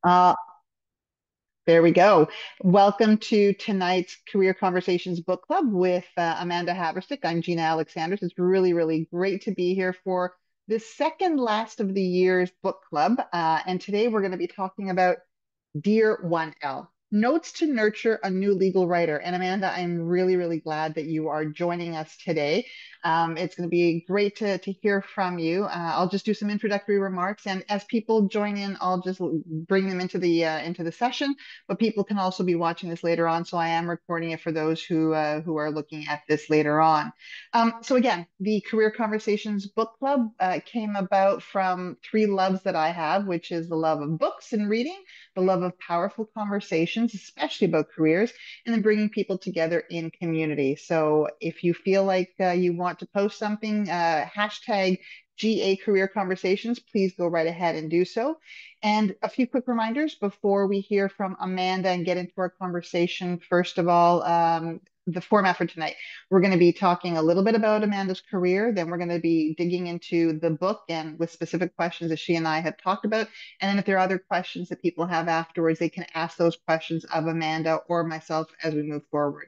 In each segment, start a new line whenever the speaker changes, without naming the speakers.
Uh, there we go. Welcome to tonight's Career Conversations Book Club with Amanda Haverstick. I'm Gina Alexanders. It's really, really great to be here for the second last of the year's book club. And today we're going to be talking about Dear 1L, Notes to Nurture a New Legal Writer. And Amanda, I'm really, really glad that you are joining us today. It's going to be great to hear from you. I'll just do some introductory remarks, and as people join in, I'll just bring them into the session. But people can also be watching this later on, so I am recording it for those who are looking at this later on. So again, the Career Conversations Book Club came about from three loves that I have, which is the love of books and reading, the love of powerful conversations, especially about careers, and then bringing people together in community. So if you feel like you want to post something, hashtag GA Career Conversations, please go right ahead and do so. And a few quick reminders before we hear from Amanda and get into our conversation. First of all, the format for tonight. We're going to be talking a little bit about Amanda's career. Then we're going to be digging into the book and with specific questions that she and I have talked about. And then if there are other questions that people have afterwards, they can ask those questions of Amanda or myself as we move forward.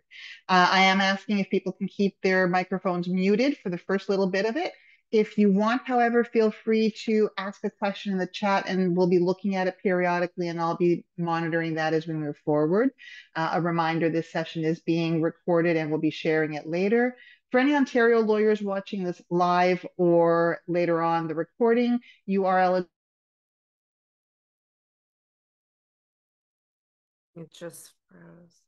I am asking if people can keep their microphones muted for the first little bit of it. If you want, however, feel free to ask a question in the chat and we'll be looking at it periodically and I'll be monitoring that as we move forward. A reminder, this session is being recorded and we'll be sharing it later. For any Ontario lawyers watching this live or later on the recording, you are eligible.
It just froze.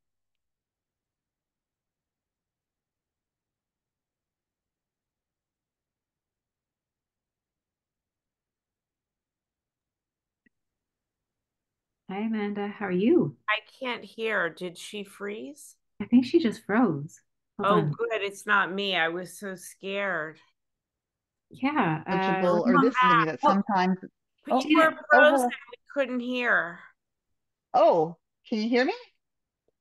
Hi, Amanda. How are you?
I can't hear. Did she freeze?
I think she just froze. Hold
Oh,
on.
good. It's not me. I was so scared.
Yeah.
Oh,
Or
come
this is me
back.
that
Oh,
sometimes,
But
oh,
you
did
were
it.
oh,
frozen.
hello.
We couldn't hear.
Oh, can you hear me?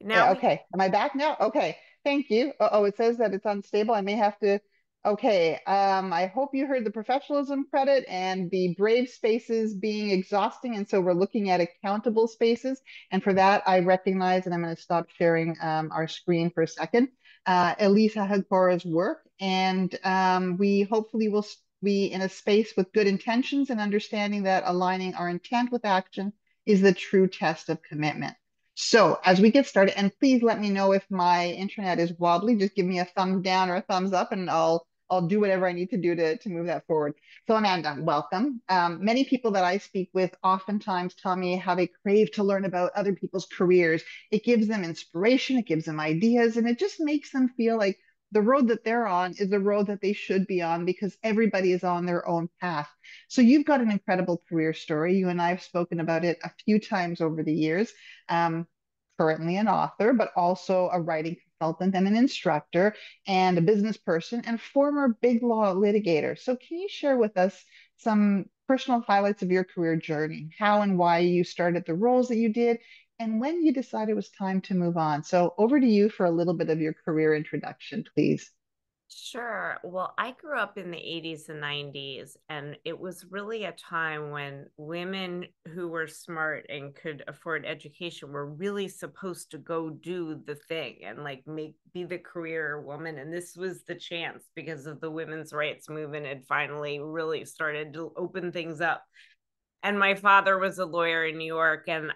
Now we,
Okay. Am I back now? Okay. Thank you. Oh, it says that it's unstable. I may have to. Okay. I hope you heard the professionalism credit and the brave spaces being exhausting. And so we're looking at accountable spaces. And for that, I recognize, and I'm going to stop sharing our screen for a second, Elisa Hagora's work. And we hopefully will be in a space with good intentions and understanding that aligning our intent with action is the true test of commitment. So as we get started, and please let me know if my internet is wobbly, just give me a thumbs down or a thumbs up and I'll do whatever I need to do to move that forward. So Amanda, welcome. Many people that I speak with oftentimes tell me how they crave to learn about other people's careers. It gives them inspiration, it gives them ideas, and it just makes them feel like the road that they're on is the road that they should be on because everybody is on their own path. So you've got an incredible career story. You and I have spoken about it a few times over the years. Um, Currently an author, but also a writing consultant and an instructor and a business person and former big law litigator. So, can you share with us some personal highlights of your career journey, how and why you started the roles that you did, and when you decided it was time to move on? So, over to you for a little bit of your career introduction, please.
Sure. Well, I grew up in the 80s and 90s, and it was really a time when women who were smart and could afford education were really supposed to go do the thing and like be the career woman. And this was the chance because of the women's rights movement had finally really started to open things up. And my father was a lawyer in New York, and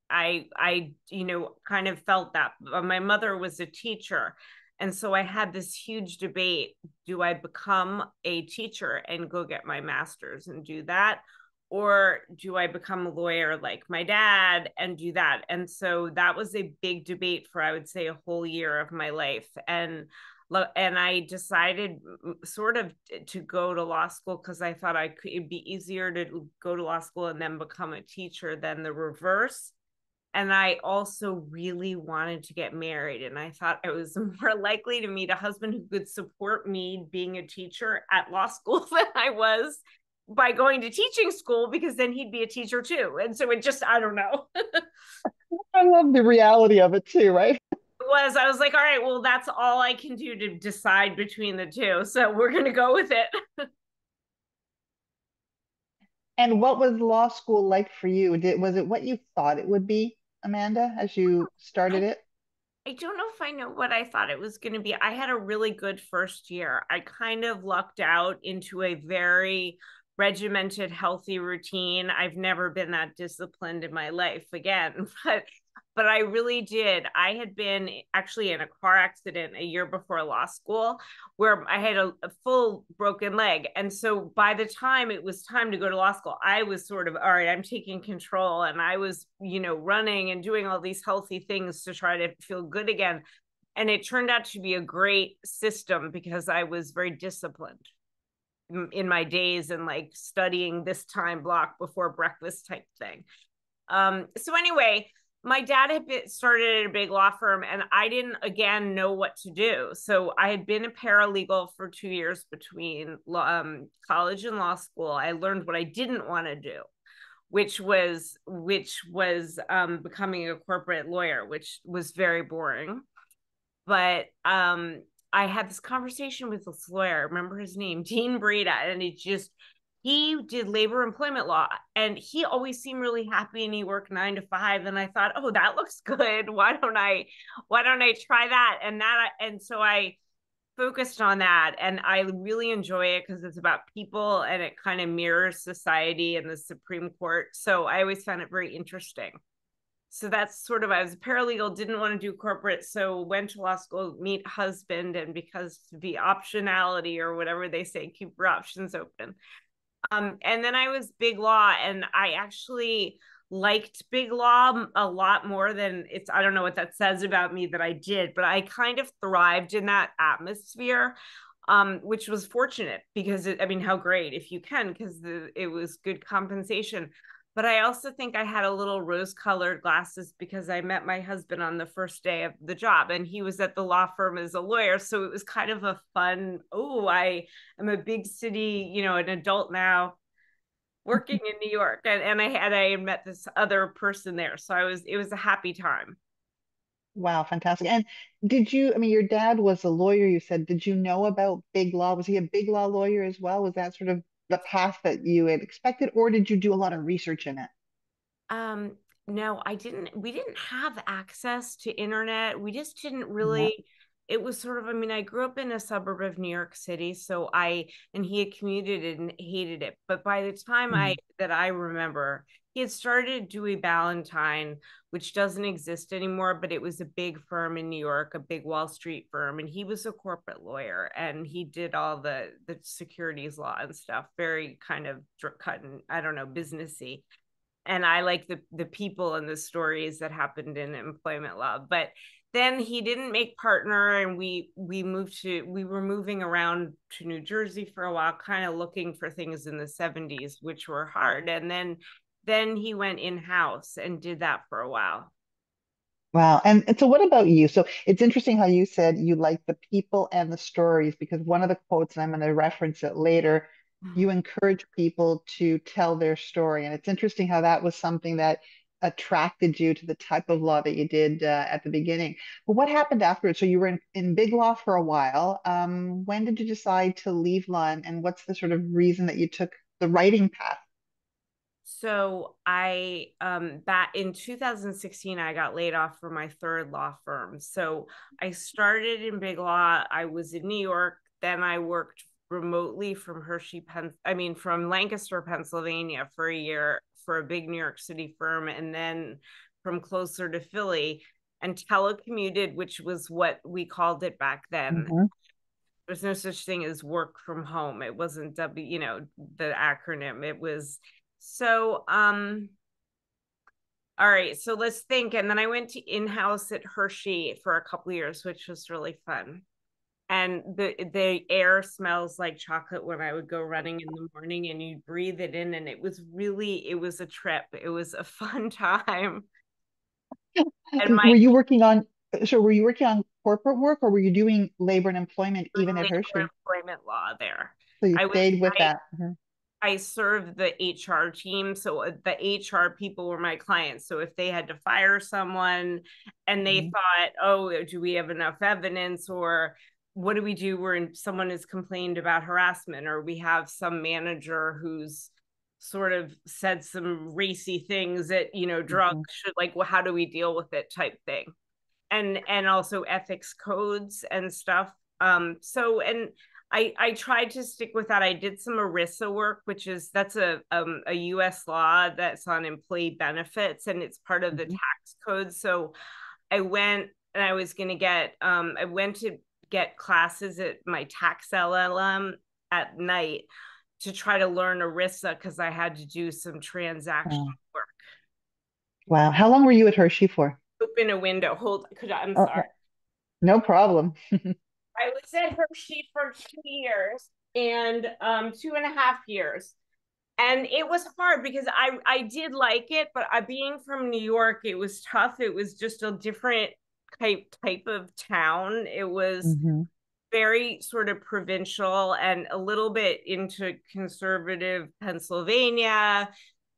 kind of felt that. My mother was a teacher. And so I had this huge debate. Do I become a teacher and go get my master's and do that? Or do I become a lawyer like my dad and do that? And so that was a big debate for, I would say, a whole year of my life. And I decided sort of to go to law school because I thought it'd be easier to go to law school and then become a teacher than the reverse. And I also really wanted to get married. And I thought I was more likely to meet a husband who could support me being a teacher at law school than I was by going to teaching school, because then he'd be a teacher too. And so it just, I don't know.
I love the reality of it too, right?
I was like, all right, well, that's all I can do to decide between the two. So we're going to go with it.
And what was law school like for you? Was it what you thought it would be, Amanda, as you started
I
it?
I don't know if I know what I thought it was going to be. I had a really good first year. I kind of lucked out into a very regimented, healthy routine. I've never been that disciplined in my life again, but I really did. I had been actually in a car accident a year before law school where I had a full broken leg. And so by the time it was time to go to law school, I was sort of, all right, I'm taking control. And I was, running and doing all these healthy things to try to feel good again. And it turned out to be a great system because I was very disciplined in my days and like studying this time block before breakfast type thing. So anyway, my dad had started at a big law firm and I didn't again know what to do. So I had been a paralegal for 2 years between college and law school. I learned what I didn't want to do, which was becoming a corporate lawyer, which was very boring. But I had this conversation with this lawyer. I remember his name, Dean Breda, and he did labor employment law, and he always seemed really happy, and he worked 9 to 5. And I thought, oh, that looks good. Why don't I try that? And so I focused on that, and I really enjoy it because it's about people and it kind of mirrors society and the Supreme Court. So I always found it very interesting. So that's sort of, I was a paralegal, didn't want to do corporate, so went to law school, meet husband, and because the optionality or whatever they say, keep your options open. And then I was big law, and I actually liked big law a lot more than I don't know what that says about me that I did, but I kind of thrived in that atmosphere, which was fortunate because I mean, how great if you can, because it was good compensation. But I also think I had a little rose-colored glasses because I met my husband on the first day of the job, and he was at the law firm as a lawyer. So it was kind of a fun, oh, I am a big city, an adult now working in New York. And I had met this other person there. So it was a happy time.
Wow, fantastic. And I mean, your dad was a lawyer, you said. Did you know about big law? Was he a big law lawyer as well? Was that sort of the path that you had expected, or did you do a lot of research in it?
Um, no, I didn't. We didn't have access to internet. We just didn't
Yeah.
really. It was sort of, I mean, I grew up in a suburb of New York City, and he had commuted and hated it. But by the time
Mhm.
I remember, he had started Dewey Ballantyne, which doesn't exist anymore, but it was a big firm in New York, a big Wall Street firm, and he was a corporate lawyer, and he did all the securities law and stuff, very kind of cut and, I don't know, businessy. And I like the people and the stories that happened in employment law. But then he didn't make partner, and we were moving around to New Jersey for a while, kind of looking for things in the 70s, which were hard. And then he went in-house and did that for a while.
Wow. And so what about you? So it's interesting how you said you like the people and the stories because one of the quotes, and I'm going to reference it later, you encourage people to tell their story. And it's interesting how that was something that attracted you to the type of law that you did at the beginning. But what happened afterwards? So you were in big law for a while. When did you decide to leave law, and what's the sort of reason that you took the writing path?
So I back in 2016 I got laid off from my third law firm. So I started in big law. I was in New York, then I worked remotely from from Lancaster, Pennsylvania for a year for a big New York City firm, and then from closer to Philly, and telecommuted, which was what we called it back then.
Mhm.
There's no such thing as work from home. It wasn't the acronym. It was so all right, so let's think. And then I went to in-house at Hershey for a couple of years, which was really fun. And the air smells like chocolate when I would go running in the morning, and you breathe it in, and it was a trip. It was a fun time. And my
Were you working on, so were you working on corporate work or were you doing labor and employment even at
labor
Hershey?
employment law there.
So you
I was
stayed with
I
that. Mhm.
I served the HR team. So the HR people were my clients. So if they had to fire someone and they
Mhm.
thought, oh, do we have enough evidence? Or what do we do when someone has complained about harassment? Or we have some manager who's sort of said some racy things that, drugs
Mhm.
should, like, well, how do we deal with it type thing. And also ethics codes and stuff. So and I tried to stick with that. I did some ERISA work, that's a US law that's on employee benefits, and it's part of the
Mhm.
tax code. So I went and I went to get classes at my tax LLM at night to try to learn ERISA because I had to do some transactional
Wow.
work.
Wow. How long were you at Hershey for?
Open a window. I'm
Oh,
sorry.
no problem.
I was at Hershey for 2 years and 2.5 years. And it was hard because I did like it, but being from New York, it was tough. It was just a different type of town. It was
Hmm.
very sort of provincial and a little bit into conservative Pennsylvania,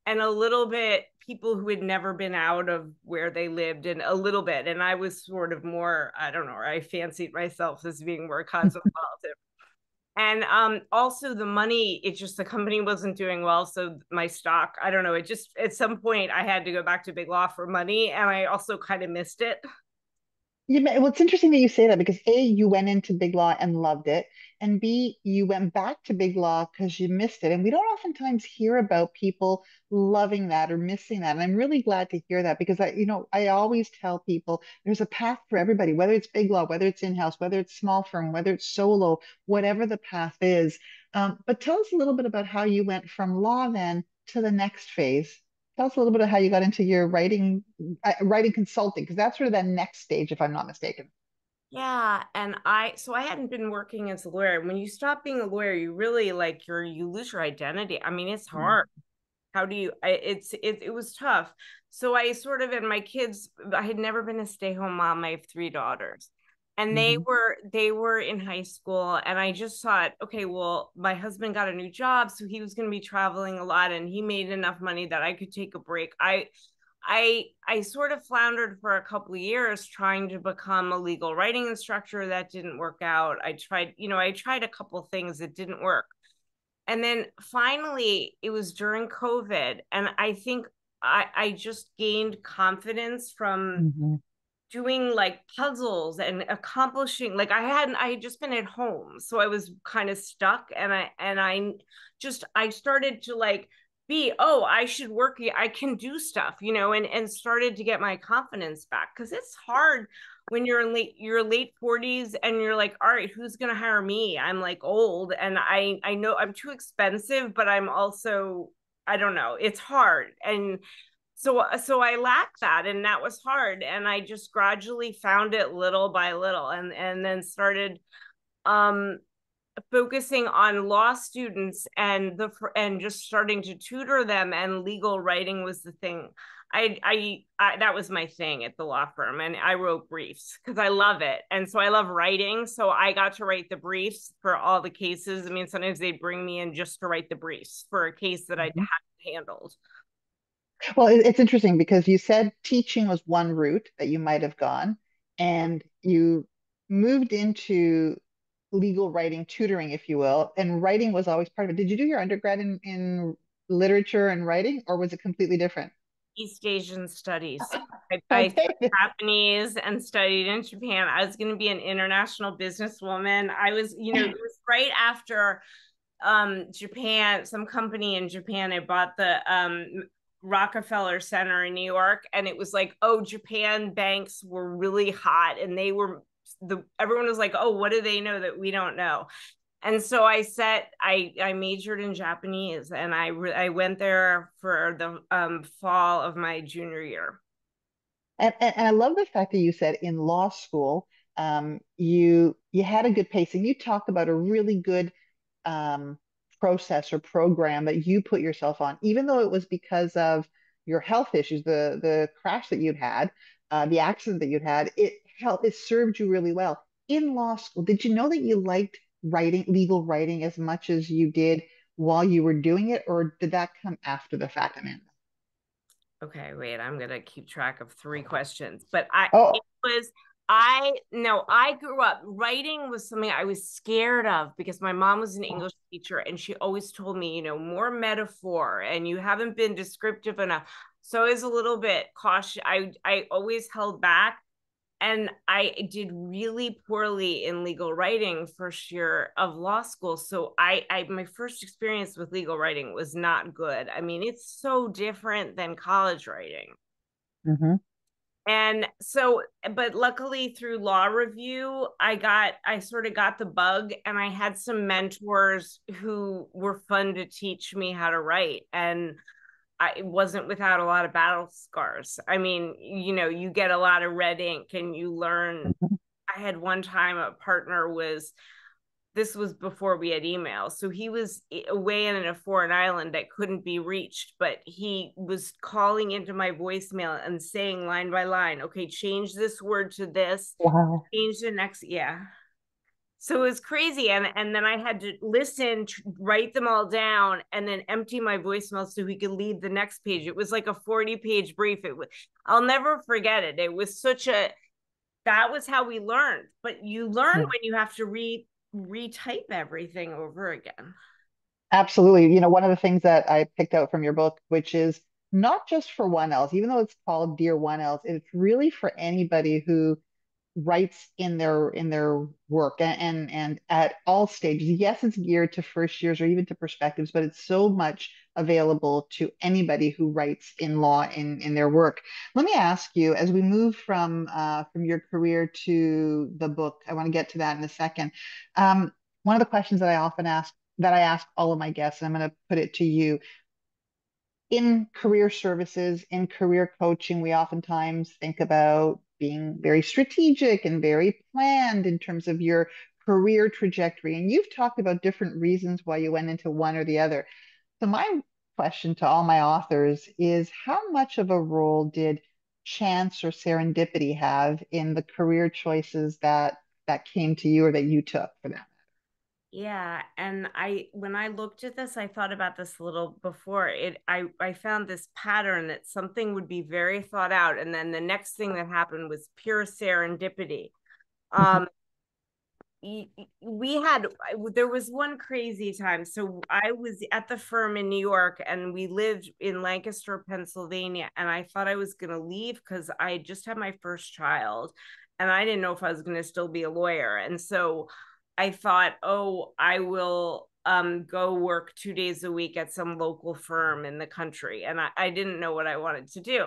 and a little bit people who had never been out of where they lived, and a little bit. And I was sort of more, I don't know, I fancied myself as being more cosmopolitan. And also the money, it just, the company wasn't doing well. So my stock, I don't know, it just, at some point I had to go back to big law for money. And I also kind of missed it.
Well, it's interesting that you say that because A, you went into Big Law and loved it, and B, you went back to Big Law because you missed it. And we don't oftentimes hear about people loving that or missing that. And I'm really glad to hear that because I always tell people there's a path for everybody, whether it's Big Law, whether it's in-house, whether it's small firm, whether it's solo, whatever the path is. But tell us a little bit about how you went from law then to the next phase. Tell us a little bit of how you got into your writing consulting, because that's sort of that next stage, if I'm not mistaken.
Yeah, and I hadn't been working as a lawyer. When you stop being a lawyer, you really like you lose your identity. I mean, it's
Mm.
hard. How do you it was tough. So I sort of, and my kids, I had never been a stay-home mom. I have three daughters. And
Hmm.
they were in high school, and I just thought, okay, well, my husband got a new job, so he was going to be traveling a lot, and he made enough money that I could take a break. I sort of floundered for a couple of years trying to become a legal writing instructor. That didn't work out. I tried a couple of things that didn't work. And then finally, it was during COVID. And I think I just gained confidence from
Hmm.
doing like puzzles and accomplishing, like I had just been at home, so I was kind of stuck. And I started to like be, oh, I should work, I can do stuff, and started to get my confidence back, because it's hard when you're in your late 40s and you're like, all right, who's going to hire me? I'm like old, and I know I'm too expensive, but I'm also, I don't know, it's hard. And so I lacked that, and that was hard, and I just gradually found it little by little, and then started um focusing on law students, and just starting to tutor them, and legal writing was the thing. I that was my thing at the law firm, and I wrote briefs because I love it, and so I love writing, so I got to write the briefs for all the cases. I mean, sometimes they'd bring me in just to write the briefs for a case that I
Hmm.
hadn't handled.
Well, it's interesting because you said teaching was one route that you might have gone, and you moved into legal writing, tutoring, if you will, and writing was always part of it. Did you do your undergrad in literature and writing, or was it completely different?
East Asian studies. I
Okay.
took Japanese and studied in Japan. I was going to be an international businesswoman. I was, it was right after Japan, some company in Japan had bought the Rockefeller Center in New York, and it was like, oh, Japan banks were really hot, and everyone was like, oh, what do they know that we don't know? And so I majored in Japanese, and I went there for the fall of my junior year.
And I love the fact that you said in law school, you had a good pace, and you talked about a really good um, process or program that you put yourself on, even though it was because of your health issues, the crash that you'd had, the accident that you'd had. It served you really well in law school. Did you know that you liked writing, legal writing, as much as you did while you were doing it, or did that come after the fact, Amanda?
Okay, wait, I'm gonna keep track of three questions. But I
Oh,
it was I grew up writing was something I was scared of because my mom was an English teacher and she always told me, more metaphor and you haven't been descriptive enough. So I was a little bit cautious. I always held back, and I did really poorly in legal writing first year of law school. So I my first experience with legal writing was not good. I mean, it's so different than college writing.
Mm-hmm.
And so, but luckily through law review, I sort of got the bug, and I had some mentors who were fun to teach me how to write. And I wasn't without a lot of battle scars. I mean, you get a lot of red ink and you learn. I had one time a partner this was before we had email. So he was away in a foreign island that couldn't be reached, but he was calling into my voicemail and saying line by line, okay, change this word to this,
Wow.
change the next. Yeah. So it was crazy. And then I had to listen, write them all down, and then empty my voicemail so he could lead the next page. It was like a 40-page brief. I'll never forget it. It was that was how we learned. But you learn
Yeah.
when you have to retype everything over again.
Absolutely. One of the things that I picked out from your book, which is not just for 1Ls, even though it's called Dear 1Ls, it's really for anybody who writes in their work and at all stages. Yes, it's geared to first years or even to perspectives, but it's so much available to anybody who writes in law in their work. Let me ask you, as we move from your career to the book, I want to get to that in a second. One of the questions that I ask all of my guests, and I'm going to put it to you, in career services, in career coaching, we oftentimes think about being very strategic and very planned in terms of your career trajectory. And you've talked about different reasons why you went into one or the other. So, my question to all my authors is, how much of a role did chance or serendipity have in the career choices that came to you or that you took for them?
Yeah, and when I looked at this, I thought about this a little before. I found this pattern that something would be very thought out, and then the next thing that happened was pure serendipity. Um, we had there was one crazy time. So I was at the firm in New York, and we lived in Lancaster, Pennsylvania, and I thought I was going to leave because I just had my first child, and I didn't know if I was going to still be a lawyer. And so I thought, oh, I will go work 2 days a week at some local firm in the country. And I didn't know what I wanted to do.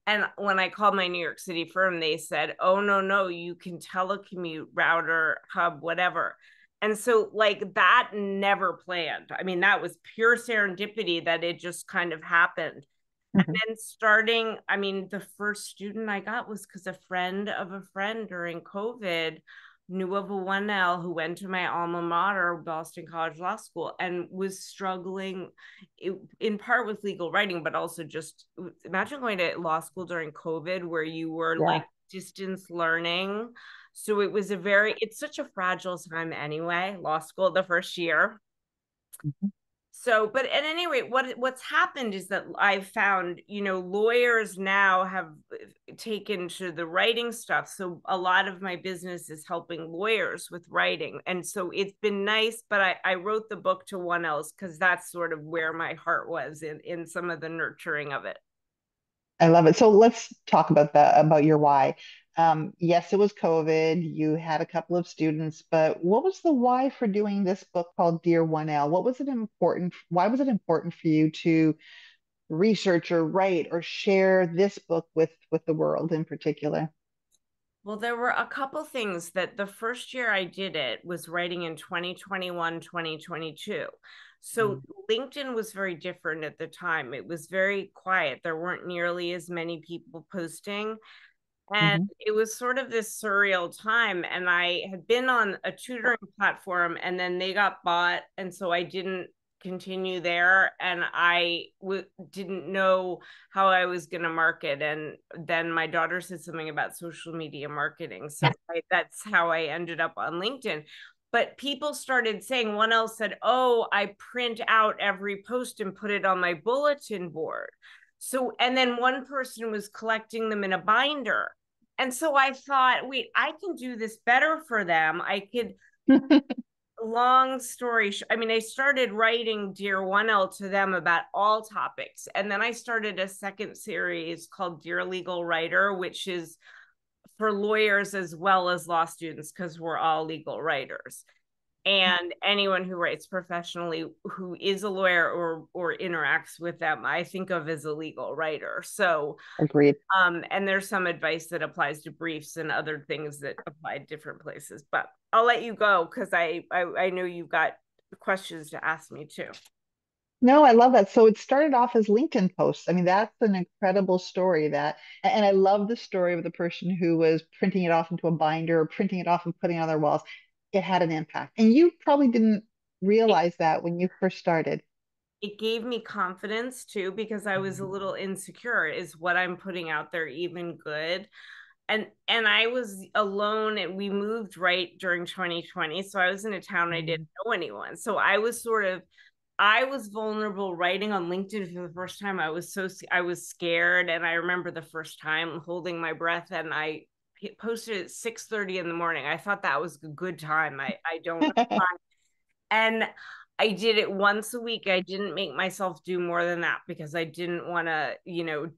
And when I called my New York City firm, they said, oh, no, no, you can telecommute, router, hub, whatever. And so, like, that never planned. I mean, that was pure serendipity that it just kind of happened. And
Mhm.
then the first student I got was because a friend of a friend during COVID knew of a 1L who went to my alma mater, Boston College Law School, and was struggling in part with legal writing, but also just imagine going to law school during COVID where you were
Yeah.
like distance learning. So it's such a fragile time anyway, law school, the first year.
Mhm.
So, but at any rate, what's happened is that I've found, lawyers now have taken to the writing stuff. So a lot of my business is helping lawyers with writing. And so it's been nice, but I wrote the book to 1Ls because that's sort of where my heart was in some of the nurturing of it.
I love it. So let's talk about about your why. Yes, it was COVID. You had a couple of students, but what was the why for doing this book called Dear 1L? What was it important? Why was it important for you to research or write or share this book with the world in particular?
Well, there were a couple things that the first year I did it was writing in 2021, 2022. So
Mm.
LinkedIn was very different at the time. It was very quiet. There weren't nearly as many people posting. And
Mm-hmm.
it was sort of this surreal time. And I had been on a tutoring platform, and then they got bought. And so I didn't continue there. And didn't know how I was going to market. And then my daughter said something about social media marketing. So that's how I ended up on LinkedIn. But people started saying, 1L said, oh, I print out every post and put it on my bulletin board. So, and then one person was collecting them in a binder. And so I thought, wait, I can do this better for them. I could, long story I mean, I started writing Dear 1L to them about all topics. And then I started a second series called Dear Legal Writer, which is for lawyers as well as law students, because we're all legal writers. And anyone who writes professionally who is a lawyer or interacts with them, I think of as a legal writer. So
Agreed.
and there's some advice that applies to briefs and other things that apply to different places. But I'll let you go because I know you've got questions to ask me too.
No, I love that. So it started off as LinkedIn posts. I mean, that's an incredible story that, and I love the story of the person who was printing it off into a binder or printing it off and putting it on their walls. It had an impact. And you probably didn't
It,
realize that when you first started.
it gave me confidence too because I was a little insecure. Is what I'm putting out there even good? And I was alone and we moved right during 2020. So I was in a town I didn't know anyone. So I was vulnerable writing on LinkedIn for the first time. I was scared. And I remember the first time holding my breath and I posted at 6:30 in the morning. I thought that was a good time. I don't know why. And I did it once a week. I didn't make myself do more than that because I didn't want to,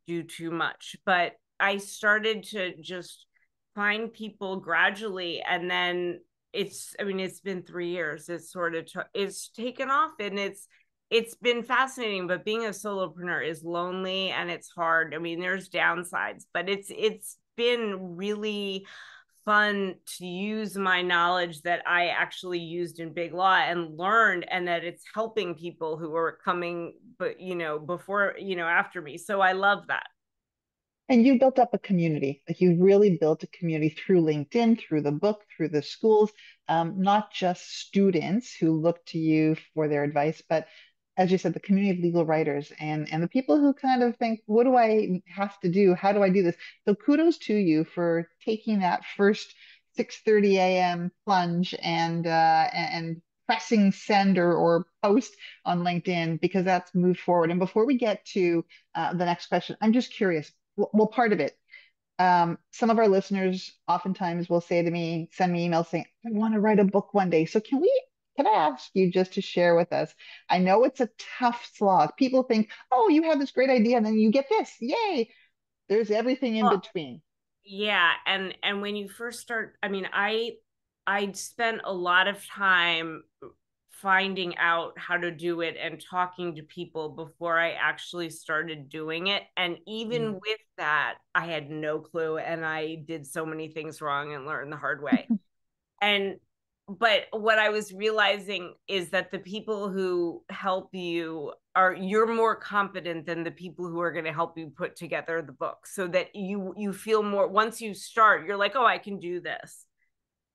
do too much. But I started to just find people gradually. And then it's been 3 years. It's taken off and it's been fascinating. But being a solopreneur is lonely and it's hard. I mean, there's downsides, but it's been really fun to use my knowledge that I actually used in big law and learned, and that it's helping people who are coming, but before, after me. So I love that.
And you built up a community. Like you really built a community through LinkedIn, through the book, through the schools, not just students who look to you for their advice, but as you said, the community of legal writers and the people who kind of think, what do I have to do? How do I do this? So kudos to you for taking that first 6:30 a.m. plunge and pressing send or post on LinkedIn because that's moved forward. And before we get to the next question, I'm just curious well, part of it. Some of our listeners oftentimes will say to me, send me emails saying, I want to write a book one day. So can I ask you just to share with us? I know it's a tough slog. People think, oh, you have this great idea, and then you get this. Yay. There's everything in
Well,
between.
yeah, and when you first start, I mean, I spent a lot of time finding out how to do it and talking to people before I actually started doing it. And even
Mm.
with that, I had no clue and I did so many things wrong and learned the hard way. And but what I was realizing is that the people who help you you're more competent than the people who are going to help you put together the book, so that you feel more once you start, you're like, oh, I can do this.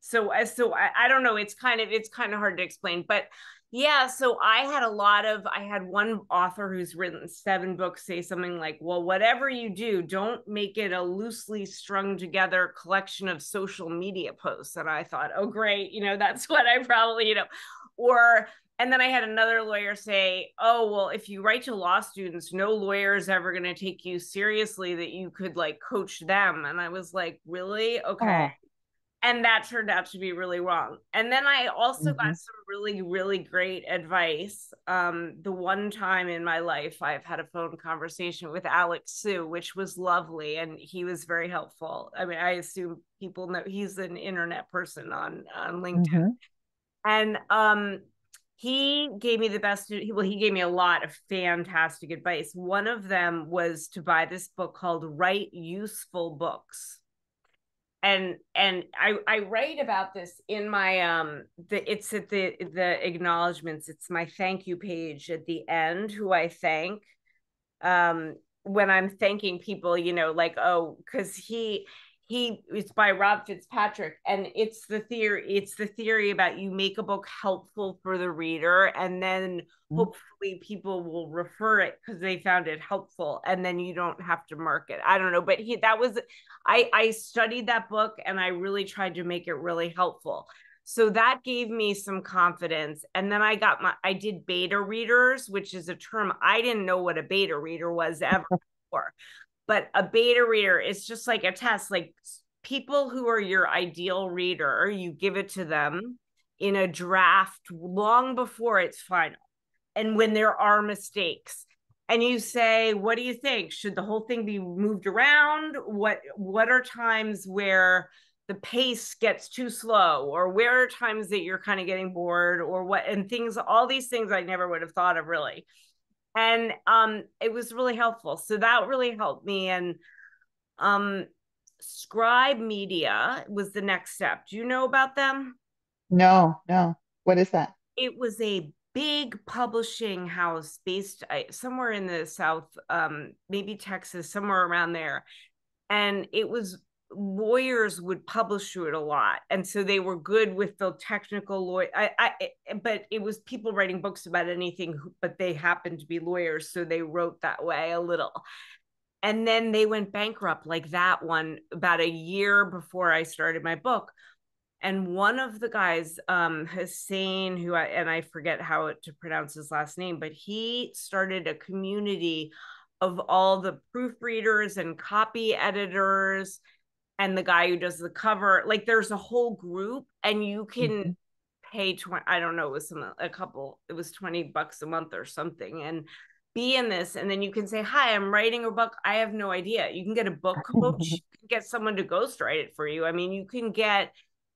So I don't know, it's kind of hard to explain, but yeah. So I had one author who's written 7 books say something like, well, whatever you do, don't make it a loosely strung together collection of social media posts. And I thought, oh great, that's what I probably, or and then I had another lawyer say, oh, well, if you write to law students, no lawyer is ever going to take you seriously, that you could like coach them. And I was like, really? Okay.
Oh,
And that turned out to be really wrong. And then I also got
mhm,
some really, really great advice. The one time in my life I've had a phone conversation with Alex Sue, which was lovely, and he was very helpful. I mean, I assume people know he's an internet person on LinkedIn,
mhm.
and he gave me the best. Well, he gave me a lot of fantastic advice. One of them was to buy this book called Write Useful Books. And I write about this in my it's at the acknowledgments. It's my thank you page at the end, who I thank when I'm thanking people, like, oh, because it's by Rob Fitzpatrick, and it's the theory about you make a book helpful for the reader, and then hopefully people will refer it because they found it helpful, and then you don't have to market. I don't know, but I studied that book and I really tried to make it really helpful. So that gave me some confidence. And then I did beta readers, which is a term I didn't know what a beta reader was ever before. But a beta reader is just like a test. Like people who are your ideal reader, you give it to them in a draft long before it's final. And when there are mistakes, and you say, what do you think? Should the whole thing be moved around? What are times where the pace gets too slow, or where are times that you're kind of getting bored, or what, and things, all these things I never would have thought of really. And it was really helpful. So that really helped me. And Scribe Media was the next step. Do you know about them?
No, no. What is that?
It was a big publishing house based somewhere in the South, maybe Texas, somewhere around there. And it was lawyers would publish through it a lot. And so they were good with the technical lawyer. But it was people writing books about anything, but they happened to be lawyers. So they wrote that way a little. And then they went bankrupt, like that one, about a year before I started my book. And one of the guys, Hussein, and I forget how to pronounce his last name, but he started a community of all the proofreaders and copy editors and the guy who does the cover. Like there's a whole group, and you can pay 20, I don't know, it was it was $20 a month or something, and be in this. And then you can say, hi, I'm writing a book. I have no idea. You can get a book coach, you can get someone to ghostwrite it for you. I mean, you can get,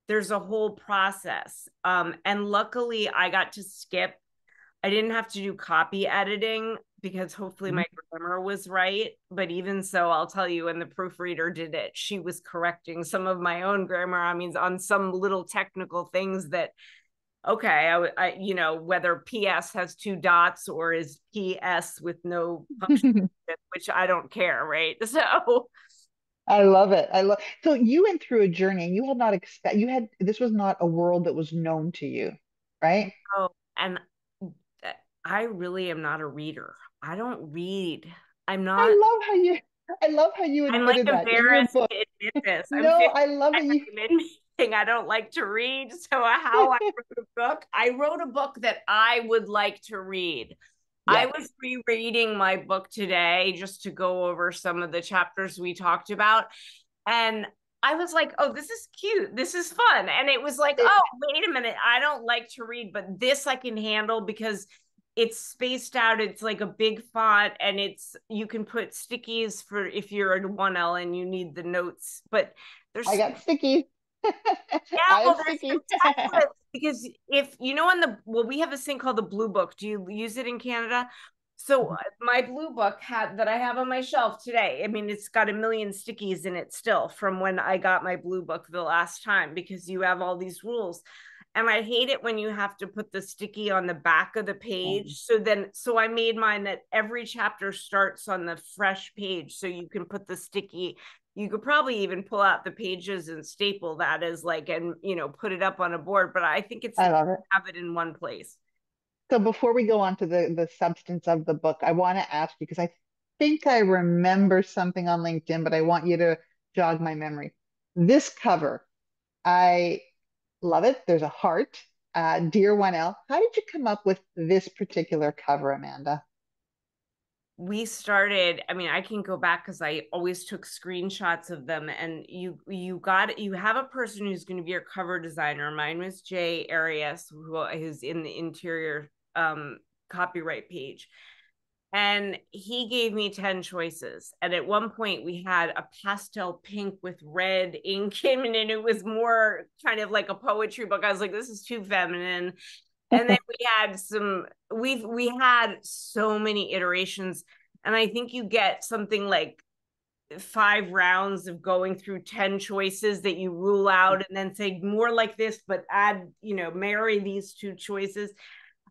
there's a whole process. And luckily I got to skip. I didn't have to do copy editing because hopefully my grammar was right. But even so, I'll tell you, when the proofreader did it, she was correcting some of my own grammar. I mean, on some little technical things that, okay, you know, whether PS has 2 dots or is PS with no punctuation, which I don't care, right? So
I love it. So you went through a journey and you had not this was not a world that was known to you, right?
oh, and I really am not a reader. I don't read. I'm
I
not.
love how you I love how you
I'm like
admitted that in your
embarrassed
book.
to admit this. I'm
No,
50,
I love that you
I'm admitting I don't like to read. So how I wrote a book? I wrote a book that I would like to read. I
Yeah.
was rereading my book today just to go over some of the chapters we talked about. And I was like, oh, this is cute. This is fun. And it was like,
It,
oh, wait a minute. I don't like to read, but this I can handle because it's spaced out. It's like a big font, and you can put stickies for if you're at 1L and you need the notes. But
I
there's,
got sticky.
yeah,
I
well,
have
there's
sticky.
some templates because if you know, we have this thing called the Blue Book. Do you use it in Canada? So my Blue Book that I have on my shelf today, I mean, it's got a million stickies in it still from when I got my Blue Book the last time, because you have all these rules. And I hate it when you have to put the sticky on the back of the page. So I made mine that every chapter starts on the fresh page. So you can put the sticky, you could probably even pull out the pages and staple that as like, and, you know, put it up on a board. But I think it's
I
nice
love it.
to have it in one place.
So before we go on to the substance of the book, I want to ask you because I think I remember something on LinkedIn, but I want you to jog my memory. This cover, I love it. There's a heart. Dear 1L, how did you come up with this particular cover, Amanda?
We started, I mean, I can go back because I always took screenshots of them, and you have a person who's going to be your cover designer. Mine was Jay Arias, who's in the interior copyright page. And he gave me 10 choices. And at one point we had a pastel pink with red ink in it, and it was more kind of like a poetry book. I was like, this is too feminine. And then we had so many iterations. And I think you get something like 5 rounds of going through 10 choices that you rule out, and then say more like this, but add, you know, marry these 2 choices.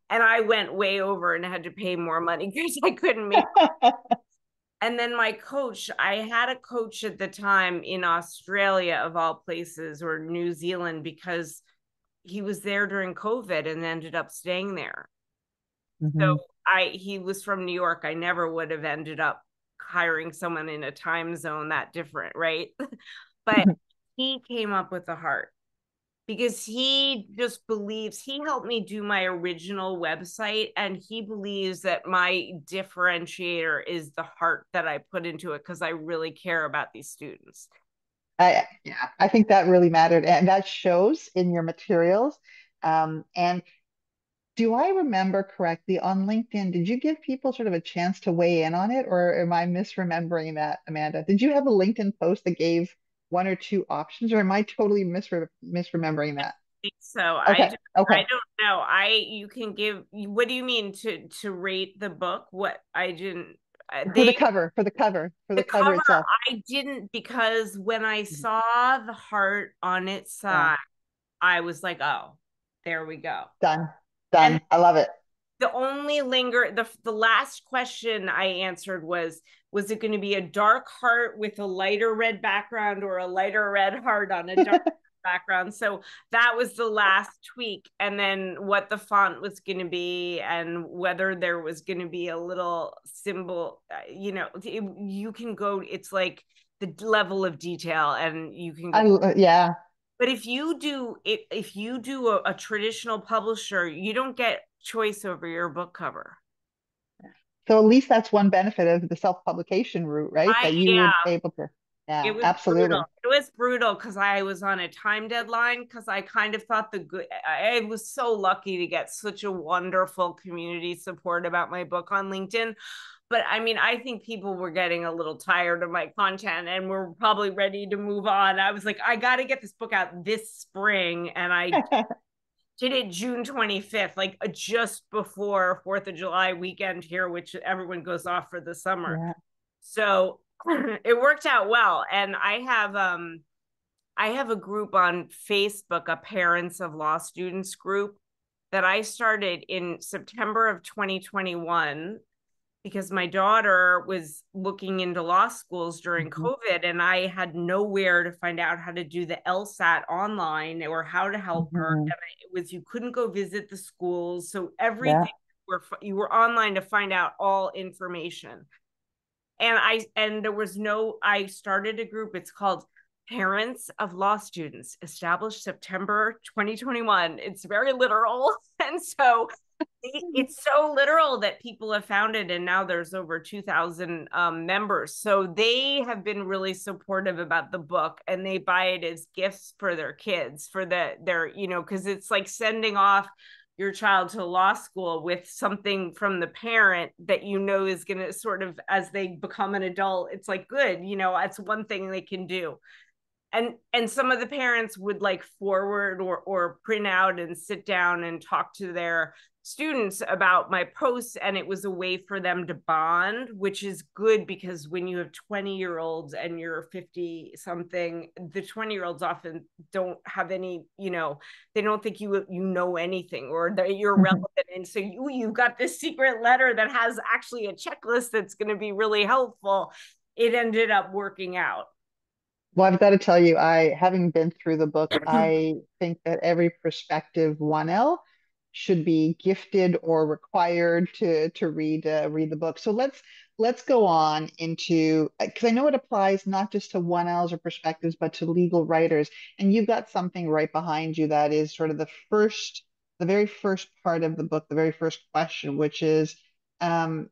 And I went way over and had to pay more money because I couldn't make it. And then my coach, I had a coach at the time in Australia, of all places, or New Zealand, because he was there during COVID and ended up staying there. So
Mhm.
he was from New York. I never would have ended up hiring someone in a time zone that different, right? But he came up with the heart, because he just believes, he helped me do my original website, and he believes that my differentiator is the heart that I put into it, because I really care about these students.
I think that really mattered, and that shows in your materials. And do I remember correctly on LinkedIn, did you give people sort of a chance to weigh in on it, or am I misremembering that, Amanda? Did you have a LinkedIn post that gave one or two options, or am I totally misremembering that?
So
Okay,
I
okay.
don't know. You can give, what do you mean to rate the book? What I didn't
For the
they
cover, for the cover, for
the
the cover
cover,
itself.
I didn't, because when I
Mhm.
saw the heart on its
Yeah,
side, I was like, oh, there we go.
done,
And
done. I love it.
the only linger the last question I answered was it going to be a dark heart with a lighter red background or a lighter red heart on a dark background? So that was the last tweak, and then what the font was going to be and whether there was going to be a little symbol, you can go, it's like the level of detail, and you can go.
Yeah.
But if you do a traditional publisher, you don't get choice over your book cover.
So at least that's one benefit of the self-publication route, right? That you would
Yeah,
be able to.
it
Yeah,
was brutal.
absolutely.
It was brutal because I was on a time deadline, because I kind of thought I was so lucky to get such a wonderful community support about my book on LinkedIn. But I mean, I think people were getting a little tired of my content and were probably ready to move on. I was like, I got to get this book out this spring. And I did it June 25th, like just before 4th of July weekend here, which everyone goes off for the summer.
Yeah.
So it worked out well. And I have a group on Facebook, a parents of law students group that I started in September of 2021, because my daughter was looking into law schools during
Mhm.
COVID, and I had nowhere to find out how to do the LSAT online or how to help her.
Mhm.
And it was, you couldn't go visit the schools. So
Yeah.
everything you were online to find out all information. And there was no, I started a group. It's called Parents of Law Students, established September 2021. It's very literal. And so it's so literal that people have found it, and now there's over 2,000 members. So they have been really supportive about the book, and they buy it as gifts for their kids, for their, because it's like sending off your child to law school with something from the parent that is going to sort of, as they become an adult, it's like, good, that's one thing they can do. And some of the parents would like forward or print out and sit down and talk to their students about my posts, and it was a way for them to bond, which is good, because when you have 20-year-olds and you're 50 something, the 20-year-olds often don't have any, they don't think you know anything, or that you're
Mhm.
relevant, and so you've got this secret letter that has actually a checklist that's going to be really helpful. It ended up working out.
Well, I've got to tell you, having been through the book, I think that every prospective 1L should be gifted or required to read the book. So let's go on into, because I know it applies not just to 1Ls or perspectives, but to legal writers. And you've got something right behind you that is sort of the very first part of the book, the very first question, which is, um,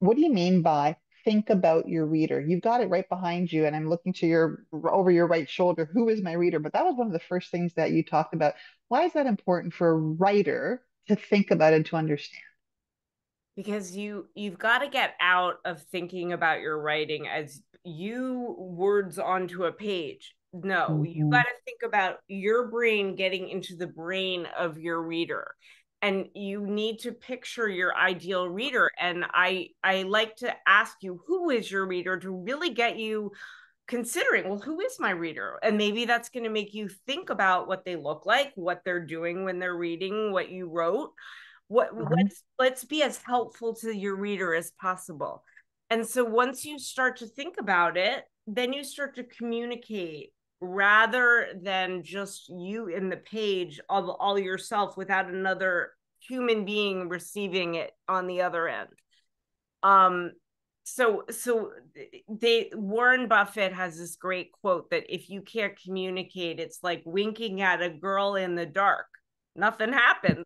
what do you mean by think about your reader? You've got it right behind you, and I'm looking to your over your right shoulder. Who is my reader? But that was one of the first things that you talked about. Why is that important for a writer to think about and to understand?
Because you've got to get out of thinking about your writing as you words onto a page. No, you got
Mhm.
to think about your brain getting into the brain of your reader, and you need to picture your ideal reader. And I like to ask you, who is your reader, to really get you considering, well, who is my reader? And maybe that's going to make you think about what they look like, what they're doing when they're reading what you wrote.
Mhm.
Let's be as helpful to your reader as possible. And so once you start to think about it, then you start to communicate, rather than just you in the page of all yourself without another human being receiving it on the other end. um so they Warren Buffett has this great quote that if you can't communicate, it's like winking at a girl in the dark, nothing happens.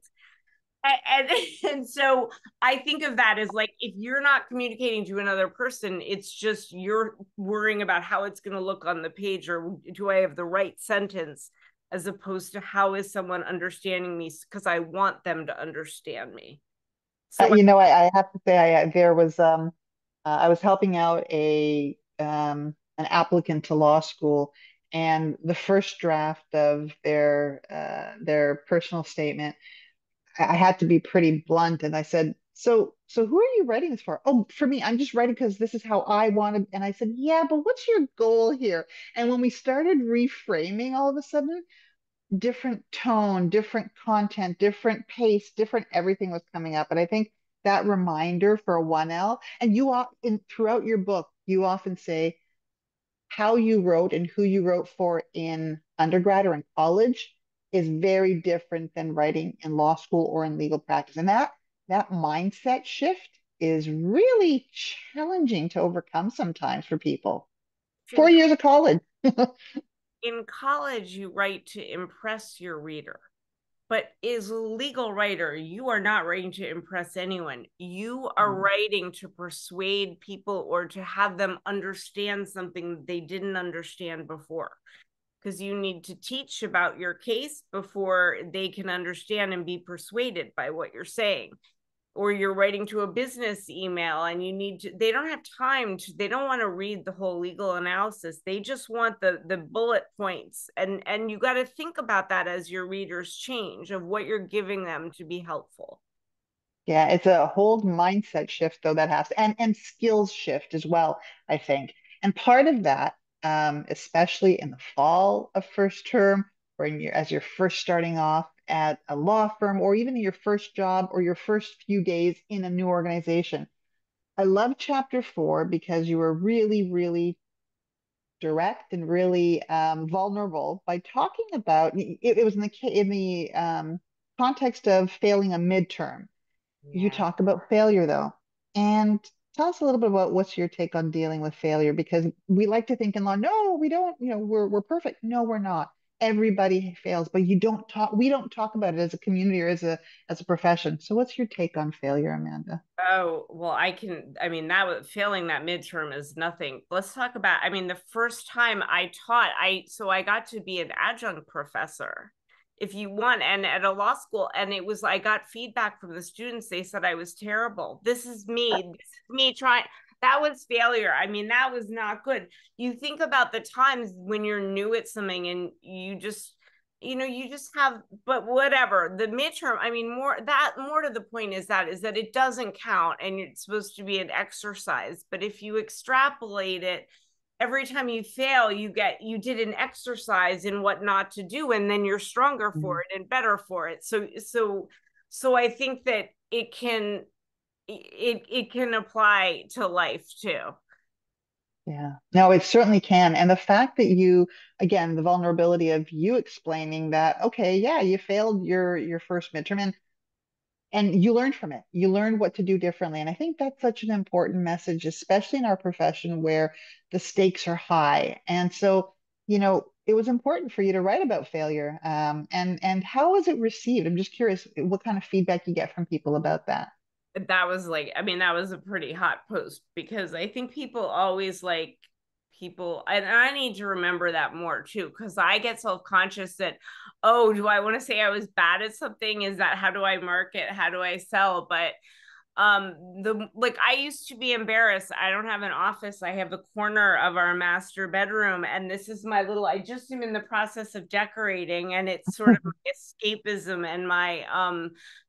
and and so I think of that as like, if you're not communicating to another person, it's just you're worrying about how it's going to look on the page, or do I have the right sentence, as opposed to how is someone understanding me, because I want them to understand me. So
I have to say, I was helping out an applicant to law school, and the first draft of their personal statement, I had to be pretty blunt, and I said, "So who are you writing this for?" "Oh, for me. I'm just writing because this is how I want to." And I said, "Yeah, but what's your goal here?" And when we started reframing, all of a sudden, different tone, different content, different pace, different everything was coming up. And I think that reminder for a 1L, and throughout your book, you often say how you wrote and who you wrote for in undergrad or in college is very different than writing in law school or in legal practice. And that mindset shift is really challenging to overcome sometimes for people.
in
4 years of college.
in college, you write to impress your reader. But as a legal writer, you are not writing to impress anyone. You are writing to persuade people, or to have them understand something they didn't understand before. Because you need to teach about your case before they can understand and be persuaded by what you're saying. Or you're writing to a business email, and they don't have time to, they don't want to read the whole legal analysis. They just want the bullet points. And you got to think about that as your readers change, of what you're giving them to be helpful.
Yeah, it's a whole mindset shift though that has and skills shift as well, I think. And part of that, especially in the fall of first term, or as you're first starting off at a law firm, or even in your first job or your first few days in a new organization. I love chapter 4 because you were really, really direct and really vulnerable by talking about it was in the context of failing a midterm. You
Yeah.
talk about failure though. And tell us a little bit about what's your take on dealing with failure, because we like to think in law, no, we don't, we're perfect. No, we're not. Everybody fails, but we don't talk about it as a community or as a profession. So what's your take on failure, Amanda?
Oh, well, I mean, that was failing that midterm is nothing. Let's talk about, I mean, the first time I taught, so I got to be an adjunct professor, if you want, and at a law school. And it was, I got feedback from the students. They said I was terrible. This is me. This is me trying. That was failure. I mean, that was not good. You think about the times when you're new at something, and you just have, but whatever, the midterm, I mean, more to the point is that it doesn't count, and it's supposed to be an exercise. But if you extrapolate it, every time you fail, you did an exercise in what not to do, and then you're stronger for
Mm.
it and better for it. So I think that it can apply to life too.
Yeah, no, it certainly can. And the fact that again, the vulnerability of you explaining that, okay, yeah, you failed your first midterm, and you learned from it. You learned what to do differently. And I think that's such an important message, especially in our profession where the stakes are high. And so, it was important for you to write about failure. And how was it received? I'm just curious what kind of feedback you get from people about that.
That was like, I mean, that was a pretty hot post, because I think people always like people, and I need to remember that more too, because I get self-conscious that, oh, do I want to say I was bad at something? Is that, how do I market? How do I sell? But the like, I used to be embarrassed. I don't have an office. I have the corner of our master bedroom, and this is my little, I just am in the process of decorating, and it's sort of my escapism and my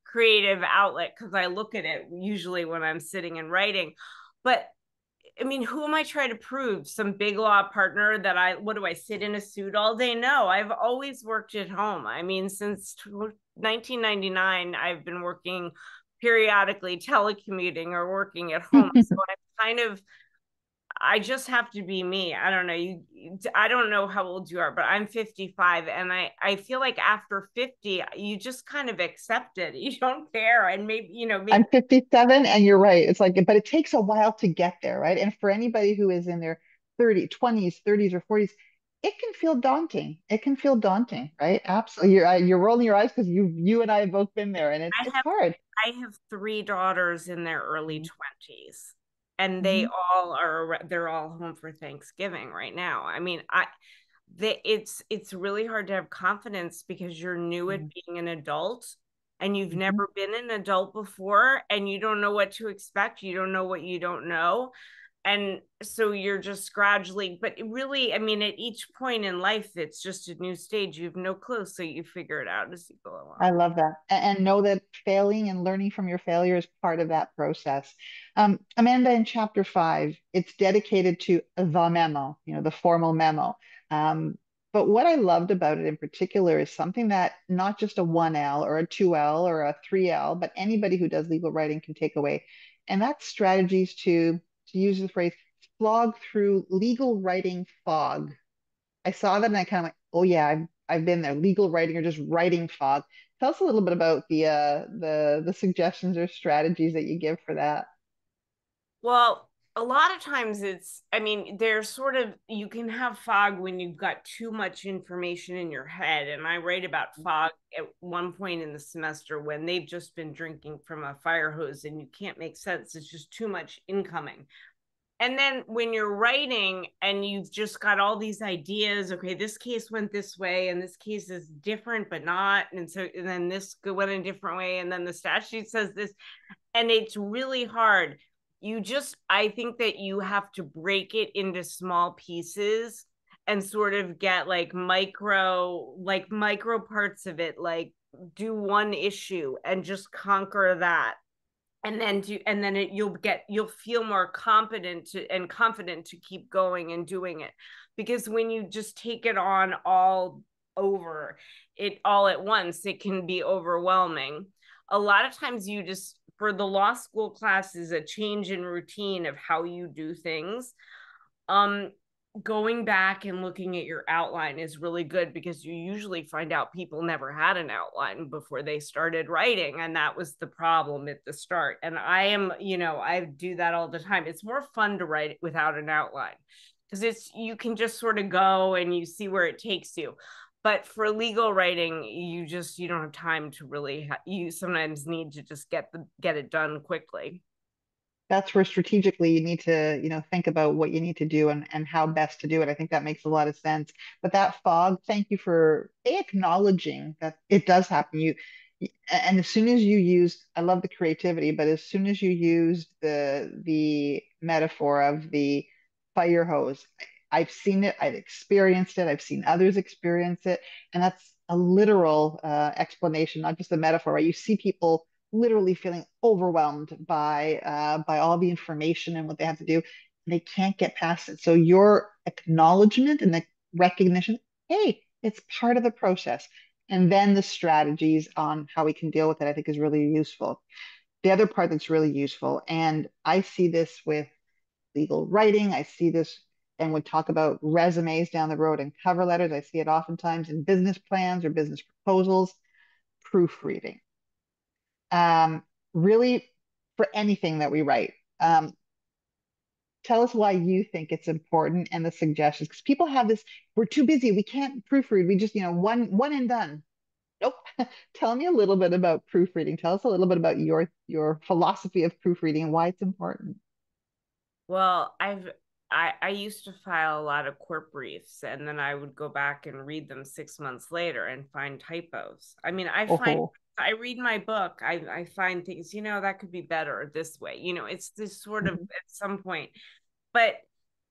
creative outlet, because I look at it usually when I'm sitting and writing. But I mean, who am I trying to prove? Some big law partner that what do I sit in a suit all day? No, I've always worked at home. I mean, since 1999, I've been working periodically, telecommuting or working at home. So I'm kind of, I just have to be me. I don't know. I don't know how old you are, but I'm 55. And I feel like after 50, you just kind of accept it. You don't care. And maybe
I'm 57, and you're right. It's like, but it takes a while to get there, right? And for anybody who is in their 30s, 20s, 30s, or 40s, it can feel daunting. It can feel daunting, right? Absolutely. You're rolling your eyes because you and I have both been there, and
I
it's
have
hard.
I have three daughters in their early
Mhm.
20s, and
Mhm.
they're all home for Thanksgiving right now. I mean, it's really hard to have confidence because you're new at
Mhm.
being an adult and you've
Mhm.
never been an adult before and you don't know what to expect. You don't know what you don't know. And so you're just gradually, but really, I mean, at each point in life, it's just a new stage. You have no clue. So you figure it out as you go
I
along.
love that. And know that failing and learning from your failure is part of that process. Amanda, in chapter 5, it's dedicated to the memo, the formal memo. But what I loved about it in particular is something that not just a 1L or a 2L or a 3L, but anybody who does legal writing can take away. And that's strategies to use the phrase, slog through legal writing fog. I saw that and I kind of like, oh yeah, I've been there. Legal writing or just writing fog. Tell us a little bit about the suggestions or strategies that you give for that.
Well, a lot of times I mean, there's sort of, you can have fog when you've got too much information in your head. And I write about fog at one point in the semester when they've just been drinking from a fire hose and you can't make sense. It's just too much incoming. And then when you're writing and you've just got all these ideas, okay, this case went this way and this case is different but not, and then this went a different way and then the statute says this, and it's really hard. I think that you have to break it into small pieces and sort of get like micro parts of it, like do one issue and just conquer that, you'll feel more confident to keep going and doing it, because when you just take it on all over it all at once, it can be overwhelming. A lot of times you just, for the law school classes, a change in routine of how you do things, um going back and looking at your outline is really good, because you usually find out people never had an outline before they started writing, and that was the problem at the start. And I do that all the time. It's more fun to write without an outline because it's you can just sort of go and you see where it takes you. But for legal writing, you don't have time to really you sometimes need to just get it done quickly.
That's where strategically you need to, think about what you need to do and how best to do it. I think that makes a lot of sense. But that fog, thank you for acknowledging that it does happen. And as soon as you use, I love the creativity, but as soon as you use the metaphor of the fire hose, I've seen it, I've experienced it, I've seen others experience it, and that's a literal explanation, not just a metaphor, right? You see people literally feeling overwhelmed by all the information and what they have to do. They can't get past it. So your acknowledgement and the recognition, hey, it's part of the process. And then the strategies on how we can deal with it, I think is really useful. The other part that's really useful, and I see this with legal writing, I see this and we talk about resumes down the road and cover letters. I see it oftentimes in business plans or business proposals, proofreading, um, really for anything that we write. Um, Tell us why you think it's important and the suggestions, because people have this, we're too busy, we can't proofread, we just, one and done. Nope. Tell me a little bit about proofreading. Tell us a little bit about your philosophy of proofreading and why it's important.
Well, I used to file a lot of court briefs, and then I would go back and read them 6 months later and find typos. I mean,
Oh,
I read my book, I find things, that could be better this way. It's this sort of
mhm.
at some point, but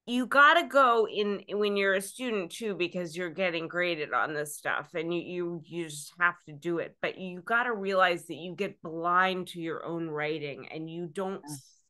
you got to go in when you're a student too, because you're getting graded on this stuff, and you just have to do it. But you got to realize that you get blind to your own writing and you don't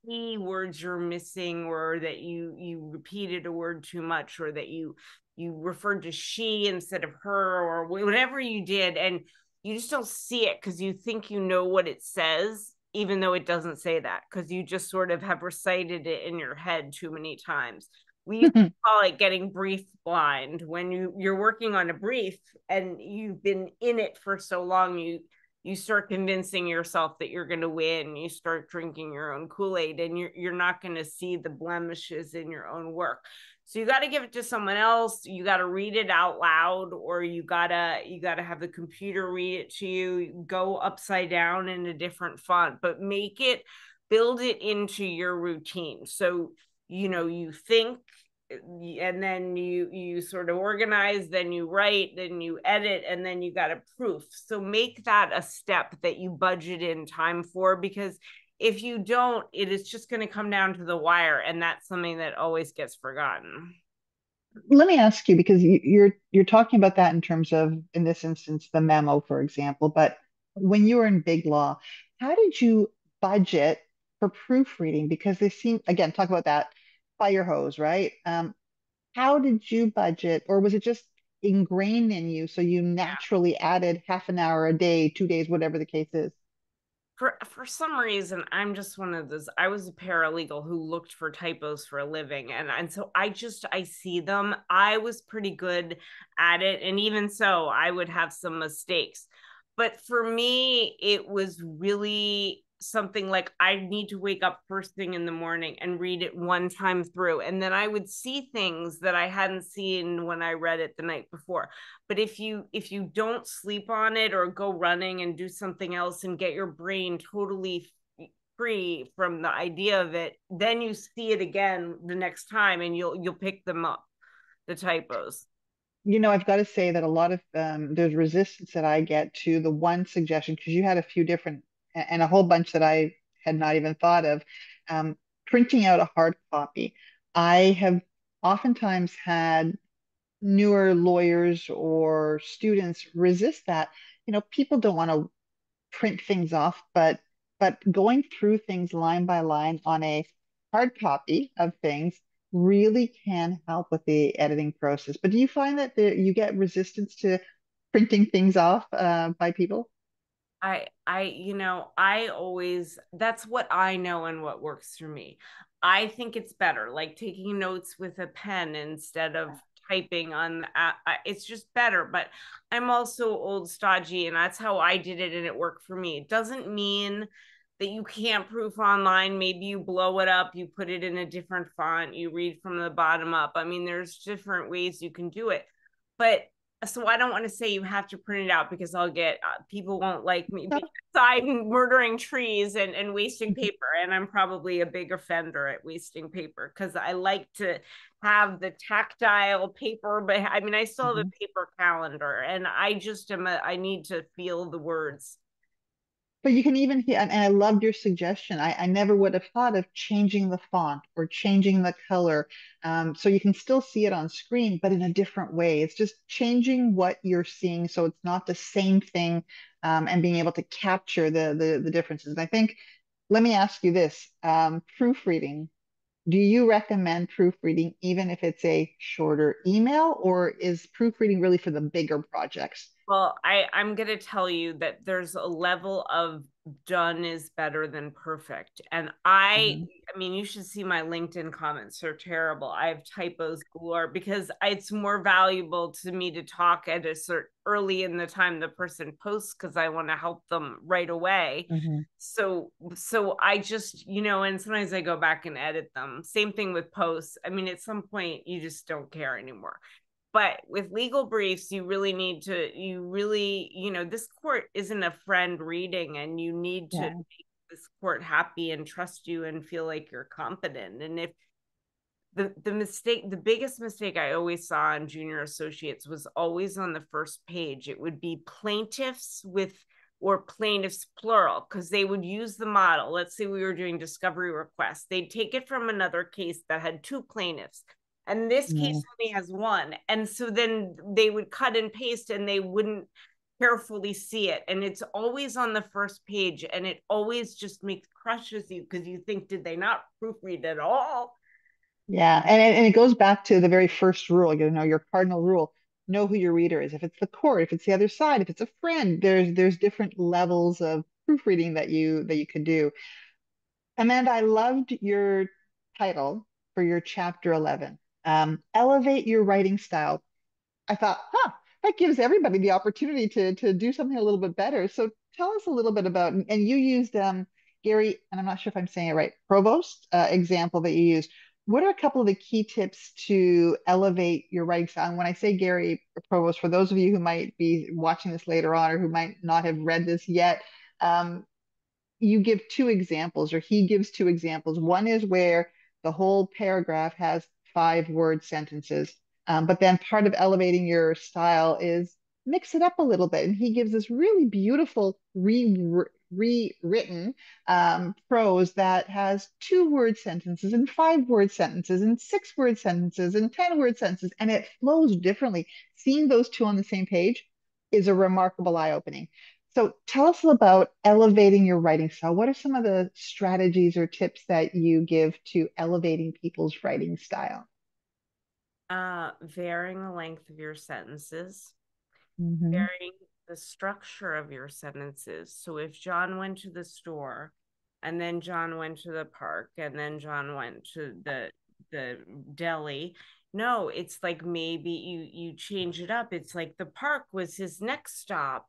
see words you're missing, or that you repeated a word too much, or that you referred to she instead of her, or whatever you did, and you just don't see it because you think you know what it says, even though it doesn't say that, because you just sort of have recited it in your head too many times. We used to call it getting brief blind. When you're working on a brief and you've been in it for so long, you start convincing yourself that you're going to win. You start drinking your own Kool-Aid, and you're not going to see the blemishes in your own work. So you got to give it to someone else. You got to read it out loud, or you gotta have the computer read it to you. Go upside down in a different font, but build it into your routine. So you think, and then you sort of organize, then you write, then you edit, and then you got to proof. So make that a step that you budget in time for, because if you don't, it is just going to come down to the wire, and that's something that always gets forgotten.
Let me ask you, because you're talking about that in terms of, in this instance, the memo, for example, but when you were in big law, how did you budget for proofreading? Because they seem, again, talk about that fire hose, right? How did you budget, or was it just ingrained in you, so you naturally added half an hour a day, 2 days, whatever the case is?
For some reason, I'm just one of those. I was a paralegal who looked for typos for a living, and so I see them. I was pretty good at it, and even so I would have some mistakes. But for me, it was really something like I need to wake up first thing in the morning and read it one time through, and then I would see things that I hadn't seen when I read it the night before. But if you don't sleep on it, or go running and do something else and get your brain totally free from the idea of it, then you see it again the next time, and you'll pick them up, the typos.
I've got to say that a lot of there's resistance that I get to the one suggestion, because you had a few different and a whole bunch that I had not even thought of. Um, Printing out a hard copy. I have oftentimes had newer lawyers or students resist that. People don't want to print things off, but going through things line by line on a hard copy of things really can help with the editing process. But do you find that you get resistance to printing things off by people?
I always, that's what I know and what works for me. I think it's better, like taking notes with a pen instead of typing on, it's just better. But I'm also old stodgy, and that's how I did it, and it worked for me. It doesn't mean that you can't proof online. Maybe you blow it up, you put it in a different font, you read from the bottom up. I mean, there's different ways you can do it. But so I don't want to say you have to print it out, because I'll get people won't like me because I'm murdering trees and wasting paper, and I'm probably a big offender at wasting paper, because I like to have the tactile paper. But I mean, I still have
Mhm.
a paper calendar, and I need to feel the words.
But you can even hear, and I loved your suggestion. I never would have thought of changing the font or changing the color. So you can still see it on screen, but in a different way. It's just changing what you're seeing so it's not the same thing, and being able to capture the differences. And I think, let me ask you this, proofreading. Do you recommend proofreading even if it's a shorter email, or is proofreading really for the bigger projects?
Well, I'm going to tell you that there's a level of done is better than perfect. And
Mhm.
I mean, you should see my LinkedIn comments. They're terrible. I have typos galore, because it's more valuable to me to talk at a certain early in the time the person posts, because I want to help them right away.
Mhm.
So I just, and sometimes I go back and edit them. Same thing with posts. I mean, at some point you just don't care anymore. But with legal briefs, you really, this court isn't a friend reading, and you need to
Yeah.
make this court happy and trust you and feel like you're competent. And if the biggest mistake I always saw in junior associates was always on the first page. It would be plaintiffs with, or plaintiffs plural, because they would use the model. Let's say we were doing discovery requests. They'd take it from another case that had two plaintiffs, and this
Yeah.
case only has one. And so then they would cut and paste, and they wouldn't carefully see it. And it's always on the first page, and it always just makes crushes you, because you think, did they not proofread at all?
Yeah, and it goes back to the very first rule, your cardinal rule, know who your reader is. If it's the court, if it's the other side, if it's a friend, there's different levels of proofreading that you could do. Amanda, I loved your title for your chapter 11. Elevate your writing style. I thought, that gives everybody the opportunity to do something a little bit better. So tell us a little bit about, and you used Gary, and I'm not sure if I'm saying it right, Provost example that you used. what are a couple of the key tips to elevate your writing style? And when I say Gary Provost, for those of you who might be watching this later on or who might not have read this yet, um, you give two examples, or he gives two examples. One is where the whole paragraph has 5 word sentences, but then part of elevating your style is mix it up a little bit. And he gives this really beautiful rewritten prose that has 2 word sentences and 5 word sentences and 6 word sentences and 10 word sentences, and it flows differently. Seeing those two on the same page is a remarkable eye opening. So tell us about elevating your writing style. What are some of the strategies or tips that you give to elevating people's writing style?
Varying the length of your sentences,
Hmm.
varying the structure of your sentences. So if John went to the store, and then John went to the park, and then John went to the deli. No, it's like maybe you change it up. It's like the park was his next stop,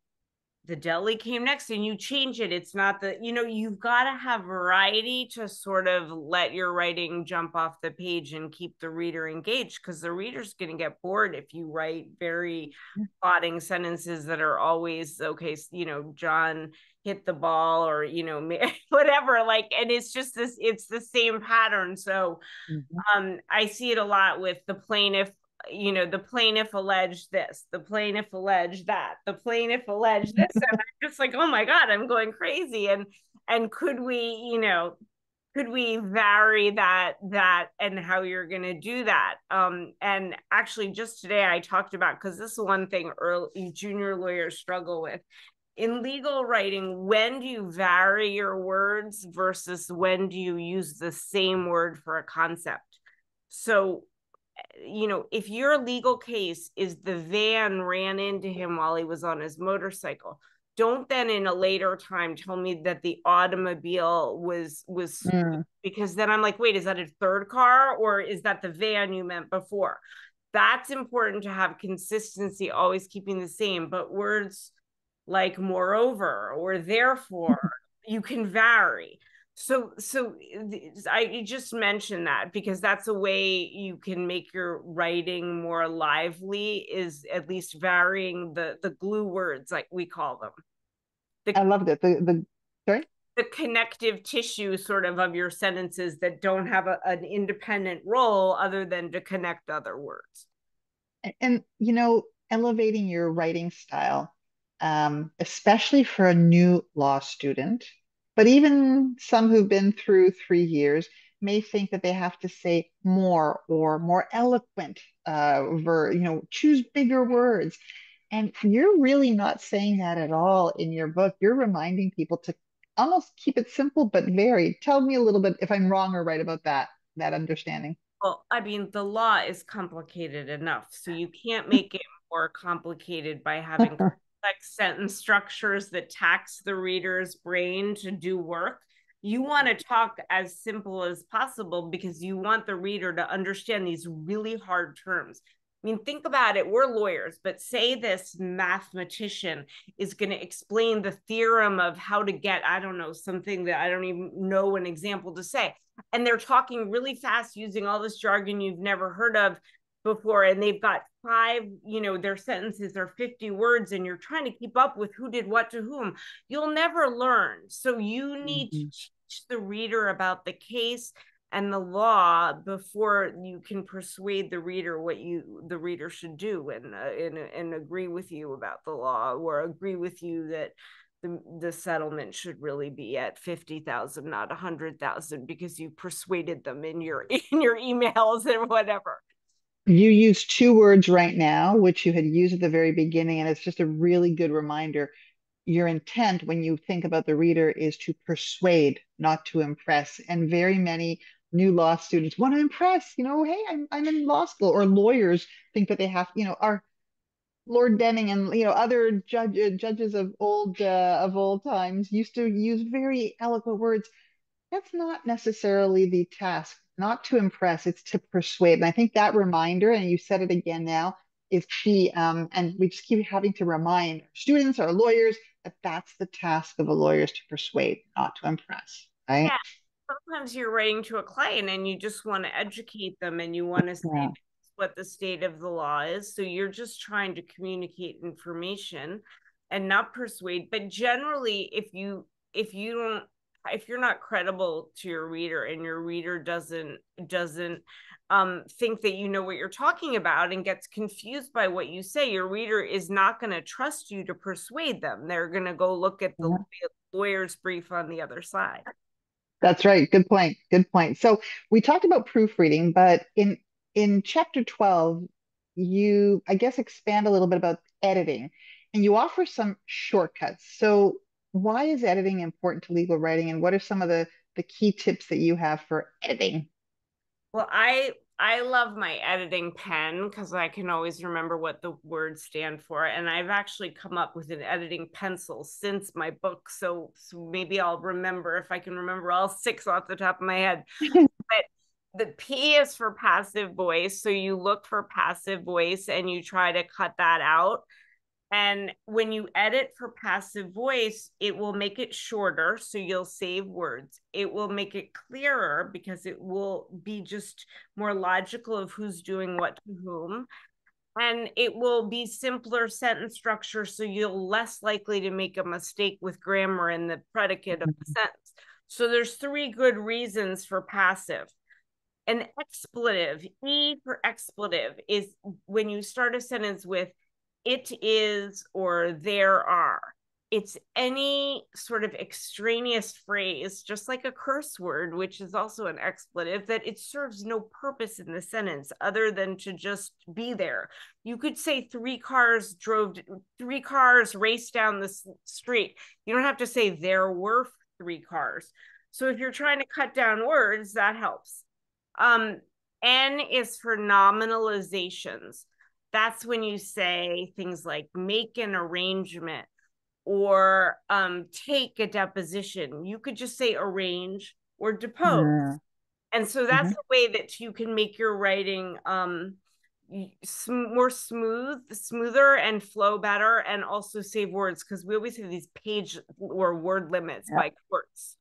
the deli came next, and you change it. It's not the, you've got to have variety to sort of let your writing jump off the page and keep the reader engaged, because the reader's going to get bored if you write very plodding sentences that are always okay, John hit the ball, or whatever, like, and it's just this, it's the same pattern. So
Hmm.
I see it a lot with the plaintiff. The plaintiff alleged this, the plaintiff alleged that, the plaintiff alleged this, and I'm just like, oh my god, I'm going crazy. And could we vary that and how you're going to do that? And actually, just today I talked about, because this is one thing early junior lawyers struggle with in legal writing: when do you vary your words versus when do you use the same word for a concept? So, if your legal case is the van ran into him while he was on his motorcycle, don't then in a later time tell me that the automobile was
Mm.
because then I'm like, wait, is that a third car, or is that the van you meant before? That's important to have consistency, always keeping the same, but words like moreover or therefore, you can vary. So I just mentioned that because that's a way you can make your writing more lively, is at least varying the glue words, like we call them, the
I loved it. Sorry?
the connective tissue sort of your sentences that don't have an independent role other than to connect other words.
And, elevating your writing style, especially for a new law student, but even some who've been through 3 years may think that they have to say more or more eloquent, choose bigger words. And you're really not saying that at all in your book. You're reminding people to almost keep it simple but varied. Tell me a little bit if I'm wrong or right about that understanding.
Well, I mean, the law is complicated enough, so you can't make it more complicated by having complex sentence structures that tax the reader's brain to do work. You want to talk as simple as possible because you want the reader to understand these really hard terms. I mean, think about it. We're lawyers, but say this mathematician is going to explain the theorem of how to get, I don't know, something that I don't even know an example to say, and they're talking really fast using all this jargon you've never heard of before, and they've got their sentences are 50 words, and you're trying to keep up with who did what to whom. You'll never learn. So you need to
Mhm.
teach the reader about the case and the law before you can persuade the reader what the reader should do, and agree with you about the law, or agree with you that the settlement should really be at 50,000, not 100,000, because you persuaded them in your in your emails or whatever.
You use 2 words right now, which you had used at the very beginning, and it's just a really good reminder. Your intent when you think about the reader is to persuade, not to impress. And very many new law students want to impress. Hey, I'm in law school, or lawyers think that they have, our Lord Denning and other judges of old times used to use very eloquent words. That's not necessarily the task, not to impress, it's to persuade. And I think that reminder, and you said it again now, is key. And we just keep having to remind our students, our lawyers, that that's the task of a lawyer, is to persuade, not to impress,
Yeah,
right?
sometimes you're writing to a client and you just want to educate them and you want to say
Yeah.
what the state of the law is. So you're just trying to communicate information and not persuade. But generally, if you don't if you're not credible to your reader and your reader doesn't think that you know what you're talking about and gets confused by what you say, your reader is not going to trust you to persuade them. They're going to go look at the
Yeah.
lawyer's brief on the other side.
That's right. Good point. Good point. So we talked about proofreading, but in chapter 12, you, I guess, expand a little bit about editing and you offer some shortcuts. So why is editing important to legal writing and what are some of the key tips that you have for editing?
Well, I love my editing pen because I can always remember what the words stand for. And I've actually come up with an editing pencil since my book. So maybe I'll remember if I can remember all six off the top of my head. But the P is for passive voice. So you look for passive voice and you try to cut that out. And when you edit for passive voice, it will make it shorter. So you'll save words. It will make it clearer because it will be just more logical of who's doing what to whom. And it will be simpler sentence structure. So you're less likely to make a mistake with grammar in the predicate of the sentence. So there's three good reasons for passive. An expletive, E for expletive, is when you start a sentence with it is or there are. It's any sort of extraneous phrase, just like a curse word, which is also an expletive, that it serves no purpose in the sentence other than to just be there. You could say three cars raced down the street. You don't have to say there were three cars. So if you're trying to cut down words, that helps. N is for nominalizations. That's when you say things like make an arrangement or take a deposition. You could just say arrange or depose. And so that's a way that you can make your writing more smoother and flow better and also save words because we always have these page or word limits by courts.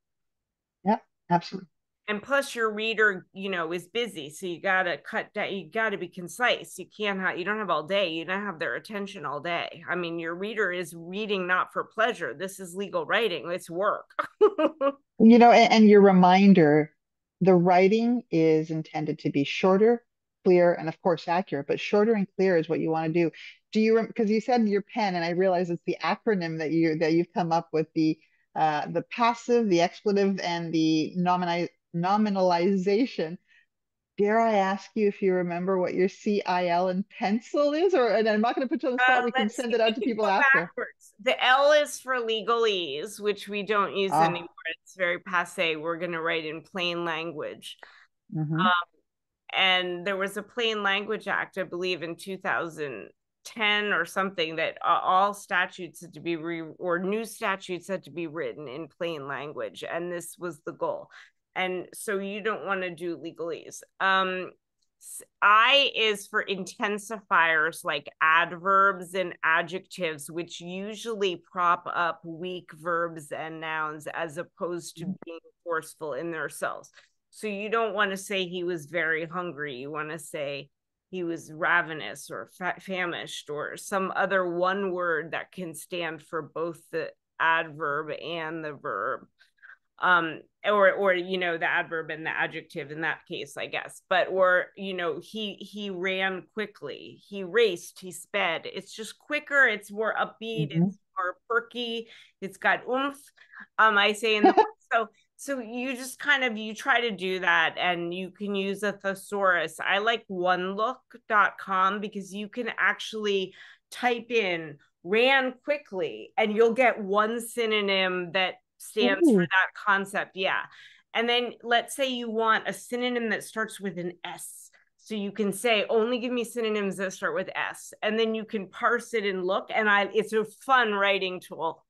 Yep, absolutely.
And plus your reader, is busy. So you got to cut down, you got to be concise. You don't have all day. You don't have their attention all day. I mean, your reader is reading not for pleasure. This is legal writing. It's work.
And your reminder, the writing is intended to be shorter, clear, and of course accurate, but shorter and clear is what you want to do. Because you said your pen, and I realize it's the acronym that you've come up with, the passive, the expletive, and the nominalization. Dare I ask you if you remember what your CIL in pencil is? And I'm not going to put you on the spot. We can
Let's see.
send it
We
out to
can
people
go
after.
backwards. The L is for legalese, which we don't use
Ah,
anymore. It's very passe. We're going to write in plain language.
mhm.
And there was a Plain Language Act, I believe, in 2010 or something that all statutes had to be or new statutes had to be written in plain language, and this was the goal. And so you don't want to do legalese. I is for intensifiers like adverbs and adjectives, which usually prop up weak verbs and nouns as opposed to being forceful in themselves. So you don't want to say he was very hungry. You want to say he was ravenous or famished or some other one word that can stand for both the adverb and the verb. Or the adverb and the adjective in that case, I guess. But he ran quickly, he raced, he sped. It's just quicker, it's more upbeat, it's more perky, it's got oomph. I say in the book. So you just you try to do that, and you can use a thesaurus. I like onelook.com because you can actually type in ran quickly and you'll get one synonym that stands for that concept. Yeah. And then let's say you want a synonym that starts with an S. So you can say, only give me synonyms that start with S. And then you can parse it and look. And it's a fun writing tool.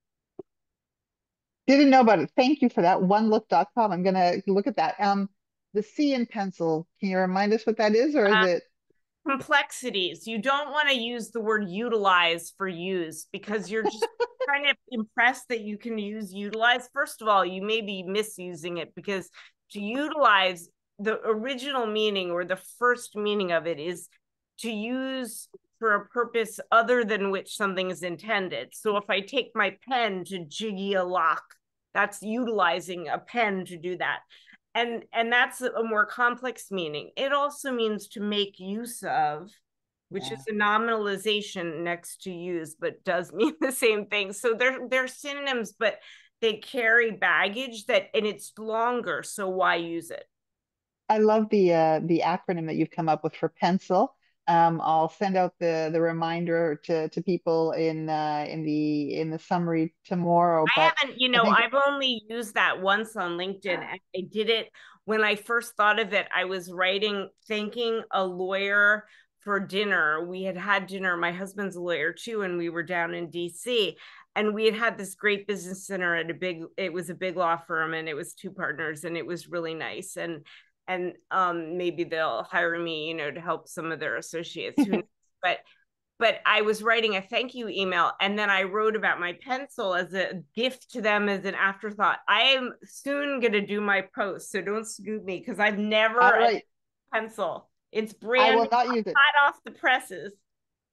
Didn't know about it. Thank you for that. Onelook.com. I'm going to look at that. The C in pencil, can you remind us what that is, or is it?
Complexities. You don't want to use the word utilize for use because you're just trying to impress that you can use utilize. First of all, you may be misusing it because to utilize the original meaning, or the first meaning of it is to use for a purpose other than which something is intended. So if I take my pen to jiggy a lock, that's utilizing a pen to do that. And that's a more complex meaning. It also means to make use of, which
Yeah.
is a nominalization next to use, but does mean the same thing. So they're synonyms, but they carry baggage that, and it's longer. So why use it?
I love the acronym that you've come up with for pencil. I'll send out the reminder to people in the summary tomorrow.
I
But
haven't,
I think
I've only used that once on LinkedIn, and I did it when I first thought of it. I was writing, thanking a lawyer for dinner. We had had dinner. My husband's a lawyer too, and we were down in DC. And we had had this great business dinner at it was a big law firm, and it was two partners, and it was really nice. And maybe they'll hire me, to help some of their associates. Who knows? But I was writing a thank you email, and then I wrote about my pencil as a gift to them as an afterthought. I am soon going to do my post, so don't scoop me, because I've never
all
a
right,
pencil. It's
I
brand
will not use it.
hot off the presses.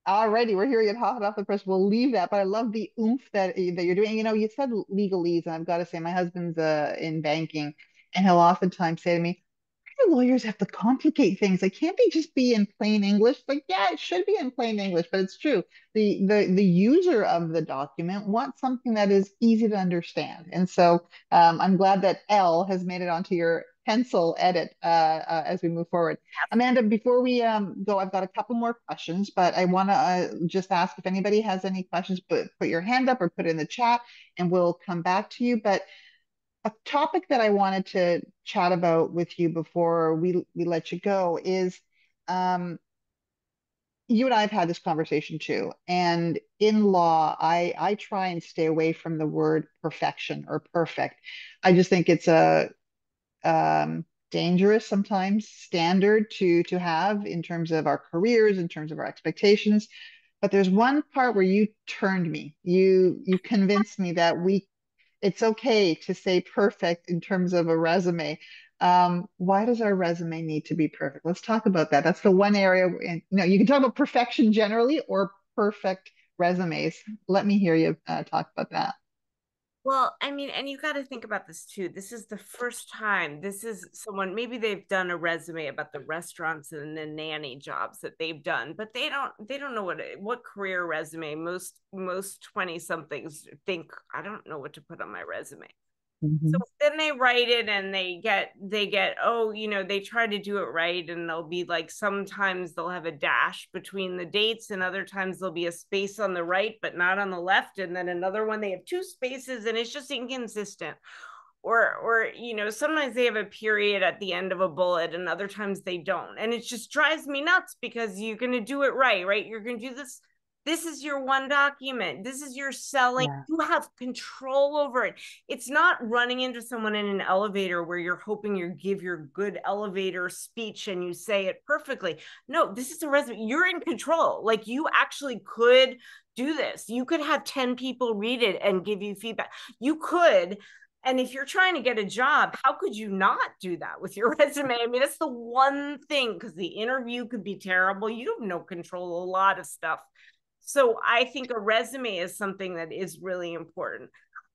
Alrighty, we're hearing it hot off the press. We'll leave that, but I love the oomph that you're doing. You said legalese, and I've got to say, my husband's in banking, and he'll oftentimes say to me, "Why do lawyers have to complicate things? Like, can't they just be in plain English?" Like, yeah, it should be in plain English, but it's true. The user of the document wants something that is easy to understand, and so I'm glad that L has made it onto your pencil edit as we move forward. Amanda, before we go, I've got a couple more questions, but I want to just ask if anybody has any questions, put your hand up or put it in the chat, and we'll come back to you. But a topic that I wanted to chat about with you before we let you go is um, you and I have had this conversation too. And in law, I try and stay away from the word perfection or perfect. I just think it's a dangerous sometimes standard to have in terms of our careers, in terms of our expectations. But there's one part where you turned me. You convinced me that it's okay to say perfect in terms of a resume. Why does our resume need to be perfect? Let's talk about that. That's the one area, you can talk about perfection generally or perfect resumes. Let me hear you talk about that.
Well, I mean, and you got to think about this too. This is the first time. This is someone, maybe they've done a resume about the restaurants and the nanny jobs that they've done, but they don't know what career resume. Most 20 somethings think, I don't know what to put on my resume. So
Mhm.
then they write it, and they get, oh, they try to do it right, and they'll be like, sometimes they'll have a dash between the dates, and other times there'll be a space on the right but not on the left, and then another one they have two spaces, and it's just inconsistent. Or sometimes they have a period at the end of a bullet, and other times they don't, and it just drives me nuts, because you're going to do it right, you're going to do this is your one document. This is your selling.
Yeah.
You have control over it. It's not running into someone in an elevator where you're hoping you give your good elevator speech and you say it perfectly. No, this is a resume. You're in control. Like, you actually could do this. You could have 10 people read it and give you feedback. You could. And if you're trying to get a job, how could you not do that with your resume? I mean, that's the one thing, because the interview could be terrible. You have no control of a lot of stuff. So I think a resume is something that is really important.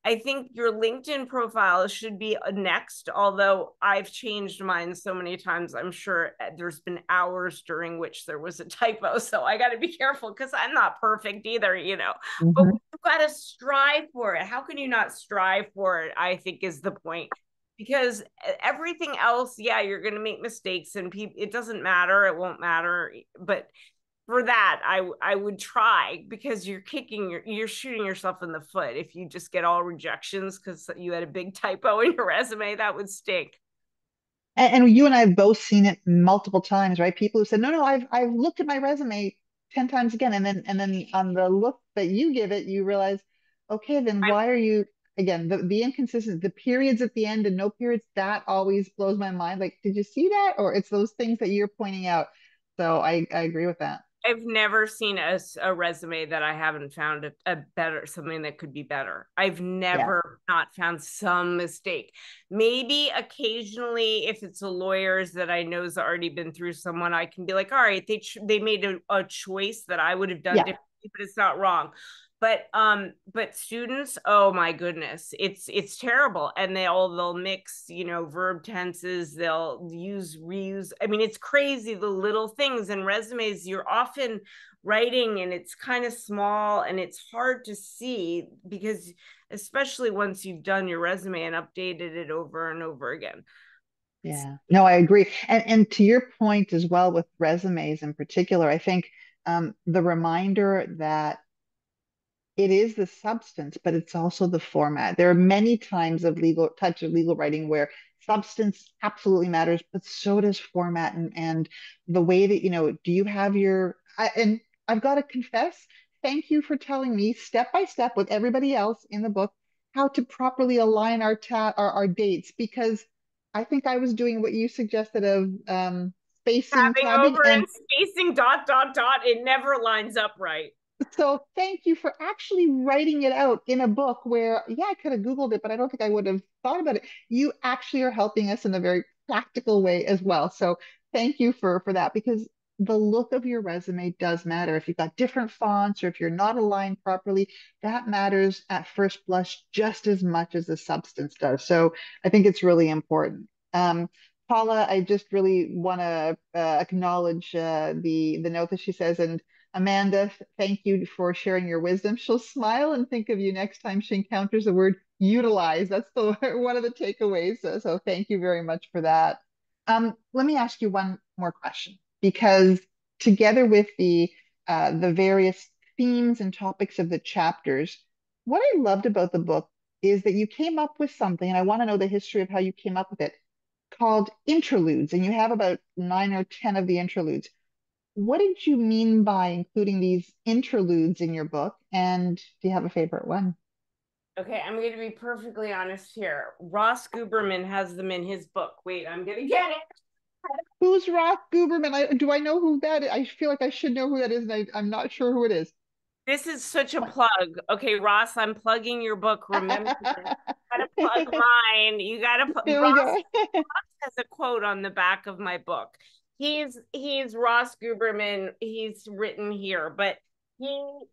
I think your LinkedIn profile should be next, although I've changed mine so many times. I'm sure there's been hours during which there was a typo. So I got to be careful, because I'm not perfect either. But
Mhm.
you've got to strive for it. How can you not strive for it? I think is the point. Because everything else, yeah, you're going to make mistakes, and it doesn't matter. It won't matter. But for that, I would try, because you're shooting yourself in the foot if you just get all rejections because you had a big typo in your resume. That would stink.
And you and I have both seen it multiple times, right? People who said, "No, no, I've looked at my resume 10 times again," and then on the look that you give it, you realize, okay, then
I'm
why are you again the inconsistency, the periods at the end and no periods, that always blows my mind. Like, did you see that? Or it's those things that you're pointing out. So I agree with that.
I've never seen a resume that I haven't found a better something that could be better. I've
Yeah,
never not found some mistake. Maybe occasionally, if it's a lawyer's that I know's already been through someone, I can be like, all right, they made a choice that I would have done
yeah,
differently, but it's not wrong. But students, oh my goodness, it's terrible. And they'll mix, verb tenses, they'll use reuse. I mean, it's crazy the little things. And resumes, you're often writing and it's kind of small and it's hard to see because especially once you've done your resume and updated it over and over again.
yeah. No, I agree. And to your point as well with resumes in particular, I think the reminder that it is the substance, but it's also the format. There are many times of legal writing where substance absolutely matters, but so does format and the way that, do you have and I've got to confess, thank you for telling me step by step with everybody else in the book how to properly align our dates because I think I was doing what you suggested of spacing,
Tabbing
tabbing,
over
and
and spacing dot dot dot, it never lines up right.
so thank you for actually writing it out in a book where, yeah, I could have Googled it, but I don't think I would have thought about it. You actually are helping us in a very practical way as well. So thank you for that because the look of your resume does matter. If you've got different fonts or if you're not aligned properly, that matters at first blush just as much as the substance does. So I think it's really important. Paula, I just really want to acknowledge the note that she says, and Amanda, thank you for sharing your wisdom. She'll smile and think of you next time she encounters the word utilize. That's one of the takeaways. So thank you very much for that. Let me ask you one more question because together with the various themes and topics of the chapters, what I loved about the book is that you came up with something, and I want to know the history of how you came up with it, called interludes, and you have about 9 or 10 of the interludes. What did you mean by including these interludes in your book? And do you have a favorite one?
Okay, I'm going to be perfectly honest here. Ross Guberman has them in his book. Wait, I'm going to get it.
Who's Ross Guberman? Do I know who that is? I feel like I should know who that is, and I'm not sure who it is.
This is such a
What?
plug. Okay, Ross, I'm plugging your book. Remember, you gotta plug mine. You gotta put
Here we
Ross
go.
has a quote on the back of my book. He's Ross Guberman. He's written here, but he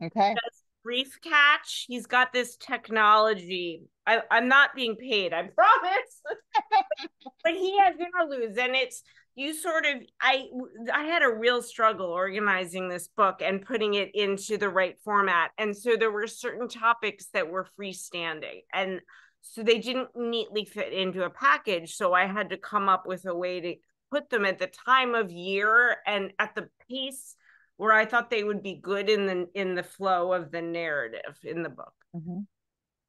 Okay.
does brief catch. He's got this technology. I'm not being paid, I promise. But he has interludes, and it's you sort of I had a real struggle organizing this book and putting it into the right format, and so there were certain topics that were freestanding, and so they didn't neatly fit into a package, so I had to come up with a way to put them at the time of year and at the pace where I thought they would be good in the flow of the narrative in the book.
Mhm.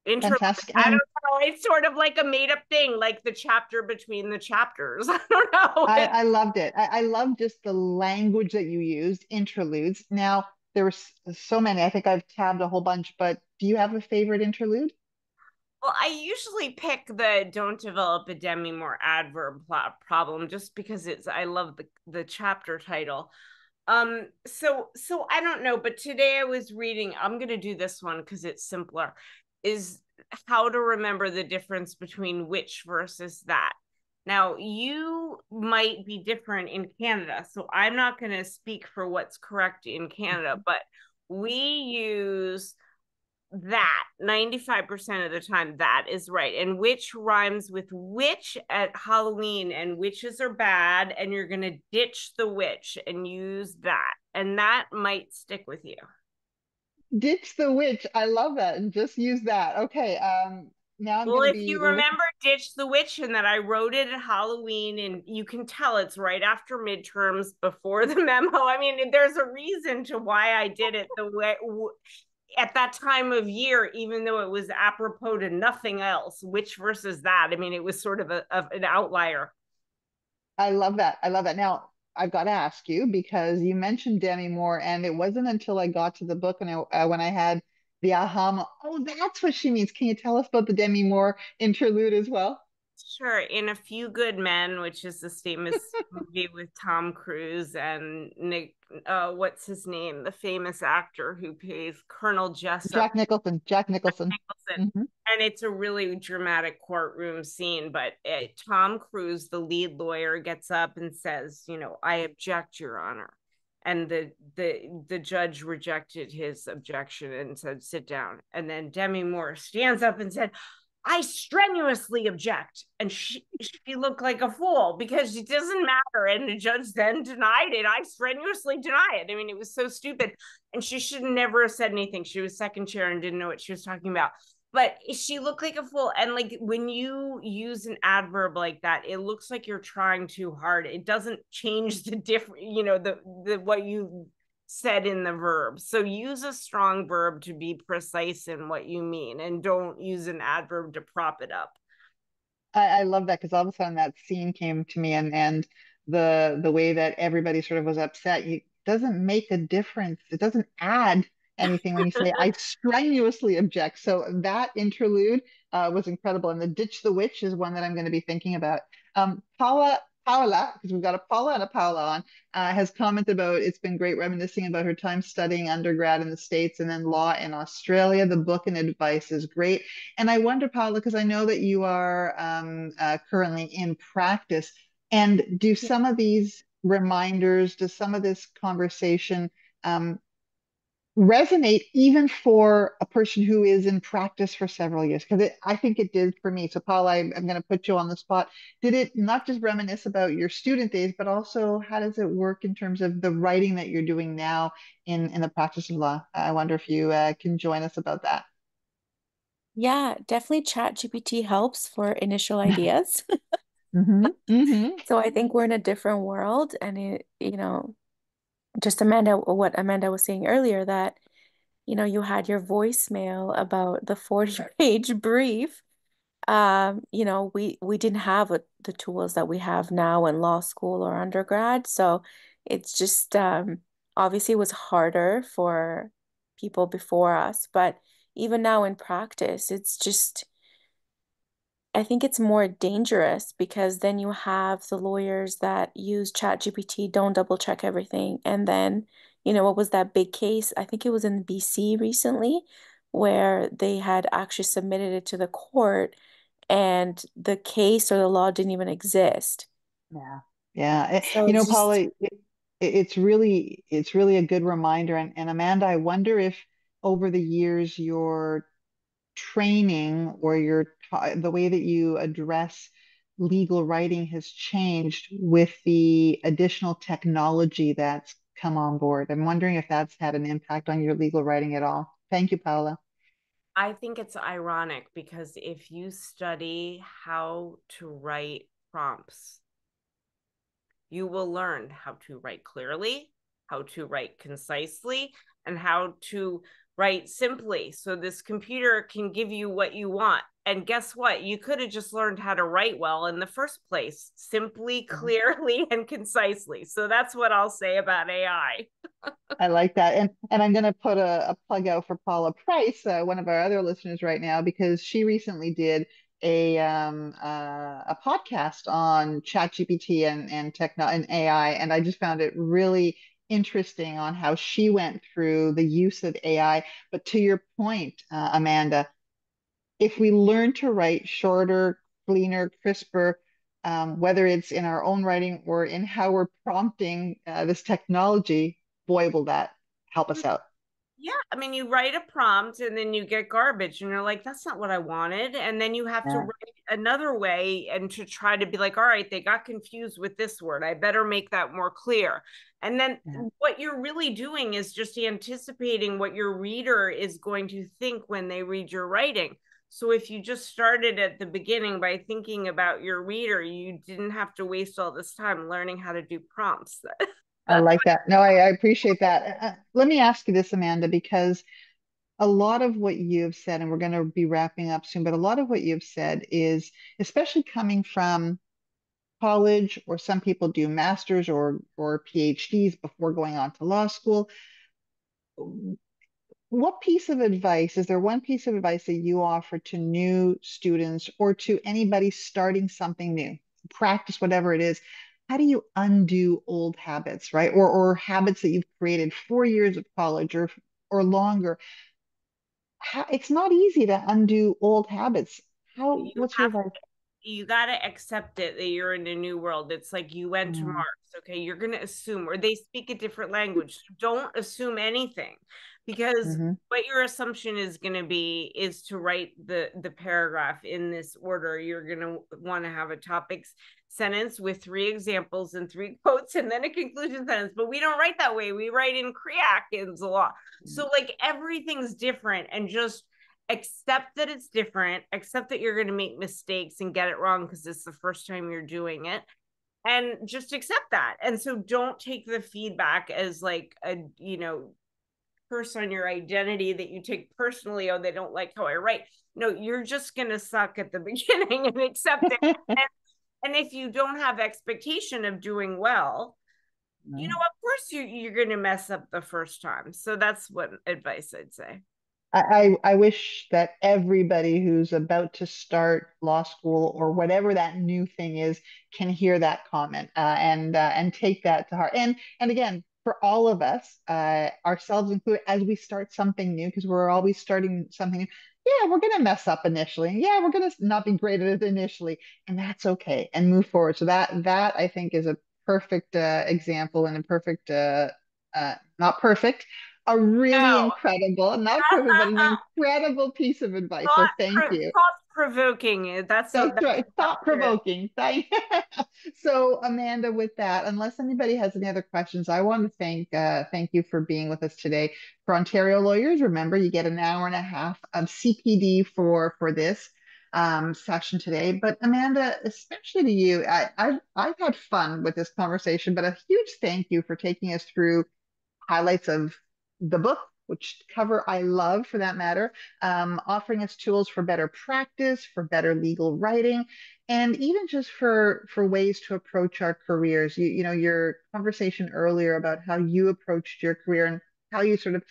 Intro,
Fantastic.
I don't
And
know, it's sort of like a made up thing, like the chapter between the chapters. I don't know.
I loved it. I love just the language that you used, interludes. Now, there were so many. I think I've tabbed a whole bunch, but do you have a favorite interlude?
Well, I usually pick the don't develop a demi more adverb problem just because I love the chapter title. So I don't know, but today I was reading, I'm gonna do this one because it's simpler, is how to remember the difference between which versus that. Now, you might be different in Canada, so I'm not going to speak for what's correct in Canada, but we use that 95% of the time. That is right. And which rhymes with which at Halloween, and witches are bad, and you're going to ditch the witch and use that. And that might stick with you.
Ditch the witch. I love that. And just use that. Okay. Now I'm
Well,
going to
if
be
you
looking.
remember Ditch the Witch and that I wrote it at Halloween, and you can tell it's right after midterms before the memo. I mean, there's a reason to why I did it the way at that time of year, even though it was apropos to nothing else, which versus that. I mean, it was sort of an outlier.
I love that. I love that. Now, I've got to ask you because you mentioned Demi Moore, and it wasn't until I got to the book and when I had the aha, oh, that's what she means. Can you tell us about the Demi Moore interlude as well?
Sure. In A Few Good Men, which is this famous movie with Tom Cruise and Nick, what's his name? The famous actor who plays Colonel Jessup.
Jack Nicholson. Jack Nicholson.
Nicholson.
Hmm.
And it's a really dramatic courtroom scene, but Tom Cruise, the lead lawyer, gets up and says, I object, Your Honor. And the judge rejected his objection and said, sit down. And then Demi Moore stands up and said, I strenuously object. And she looked like a fool because it doesn't matter. And the judge then denied it. I strenuously deny it. I mean, it was so stupid. And she should never have said anything. She was second chair and didn't know what she was talking about. But she looked like a fool. And like when you use an adverb like that, it looks like you're trying too hard. It doesn't change the different, the what you said in the verb. So use a strong verb to be precise in what you mean and don't use an adverb to prop it up.
I love that because all of a sudden that scene came to me, and the way that everybody sort of was upset. It doesn't make a difference. It doesn't add anything when you say I strenuously object. So that interlude was incredible, and the ditch the witch is one that I'm going to be thinking about. Paula, because we've got a Paula and a Paula on, has commented about it's been great reminiscing about her time studying undergrad in the States and then law in Australia. The book and advice is great. And I wonder, Paula, because I know that you are currently in practice, and do some of these reminders, does some of this conversation um, resonate even for a person who is in practice for several years? Because I think it did for me. So, Paula, I'm going to put you on the spot. Did it not just reminisce about your student days, but also how does it work in terms of the writing that you're doing now in the practice of law? I wonder if you can join us about that.
Yeah, definitely ChatGPT helps for initial ideas.
Hmm. Hmm.
So I think we're in a different world and just what Amanda was saying earlier that, you had your voicemail about the 40-page brief. We didn't have the tools that we have now in law school or undergrad. So it's just obviously it was harder for people before us, but even now in practice, it's just I think it's more dangerous because then you have the lawyers that use ChatGPT, don't double check everything. And then, what was that big case? I think it was in BC recently where they had actually submitted it to the court and the case or the law didn't even exist.
Yeah. Yeah.
So it's just,
Paula, it's really a good reminder. And Amanda, I wonder if over the years your training or the way that you address legal writing has changed with the additional technology that's come on board. I'm wondering if that's had an impact on your legal writing at all. Thank you, Paula.
I think it's ironic because if you study how to write prompts, you will learn how to write clearly, how to write concisely, and how to write simply. So this computer can give you what you want. And guess what? You could have just learned how to write well in the first place, simply, clearly, and concisely. So that's what I'll say about AI.
I like that. And I'm going to put a plug out for Paula Price, one of our other listeners right now, because she recently did a podcast on ChatGPT and AI, and I just found it really interesting on how she went through the use of AI. But to your point, Amanda, if we learn to write shorter, cleaner, crisper, whether it's in our own writing or in how we're prompting this technology, boy, will that help us out.
Yeah, I mean, you write a prompt and then you get garbage, and you're like, that's not what I wanted. And then you have to
Yeah,
write another way and to try to be like, all right, they got confused with this word. I better make that more clear. And then
yeah.
what you're really doing is just anticipating what your reader is going to think when they read your writing. So if you just started at the beginning by thinking about your reader, you didn't have to waste all this time learning how to do prompts.
I
That's
like that. No, I appreciate that. Let me ask you this, Amanda, because a lot of what you've said, and we're going to be wrapping up soon, but a lot of what you've said is, especially coming from college, or some people do masters or PhDs before going on to law school. what piece of advice, is there one piece of advice that you offer to new students or to anybody starting something new, practice whatever it is? How do you undo old habits, right? Or habits that you've created 4 years of college or longer? It's not easy to undo old habits.
You
What's your
have
advice?
you got to accept it that you're in a new world. It's like you went to
Mm,
Mars, okay? You're going to assume, or they speak a different language. So don't assume anything, because
hmm
what your assumption is going to be is to write the paragraph in this order. You're going to want to have a topics sentence with 3 examples and 3 quotes and then a conclusion sentence. But we don't write that way. We write in Creac and a lot. So like everything's different, and just accept that it's different, accept that you're going to make mistakes and get it wrong because it's the first time you're doing it, and just accept that. And so don't take the feedback as like a, curse on your identity that you take personally. Oh, they don't like how I write. No, you're just going to suck at the beginning and accept it. And if you don't have expectation of doing well, of course you're going to mess up the first time. So that's what advice I'd say.
I wish that everybody who's about to start law school or whatever that new thing is can hear that comment and take that to heart. And again, for all of us, ourselves included, as we start something new, because we're always starting something new. Yeah, we're gonna mess up initially, and yeah, we're gonna not be great at it initially, and that's okay, and move forward. So that I think is a perfect example and a perfect not perfect, a really
No.
incredible, not perfect, but an incredible piece of advice. So thank you.
Thought provoking.
That's right. Thought
That's
provoking. Thank So Amanda, with that, unless anybody has any other questions, I want to thank you for being with us today. For Ontario lawyers, remember you get an hour and a half of CPD for this session today. But Amanda, especially to you, I've had fun with this conversation, but a huge thank you for taking us through highlights of the book, which cover I love for that matter, offering us tools for better practice, for better legal writing, and even just for ways to approach our careers. Your conversation earlier about how you approached your career and how you sort of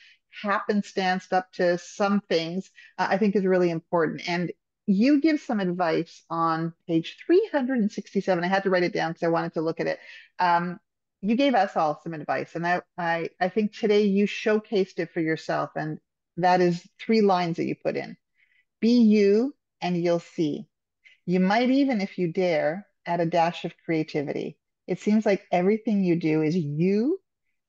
happenstanced up to some things, I think is really important. And you give some advice on page 367. I had to write it down because I wanted to look at it. You gave us all some advice, and I think today you showcased it for yourself, and that is 3 lines that you put in. Be you, and you'll see. You might even, if you dare, add a dash of creativity. It seems like everything you do is you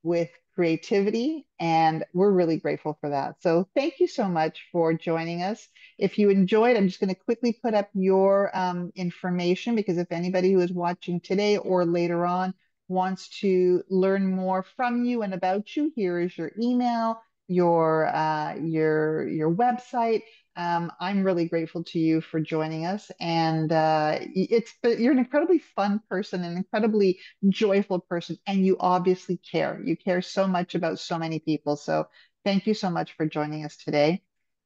with creativity, and we're really grateful for that. So thank you so much for joining us. If you enjoyed, I'm just going to quickly put up your information, because if anybody who is watching today or later on wants to learn more from you and about you, here is your email, your website. I'm really grateful to you for joining us, and you're an incredibly fun person, an incredibly joyful person, and you obviously care. You care so much about so many people. So thank you so much for joining us today.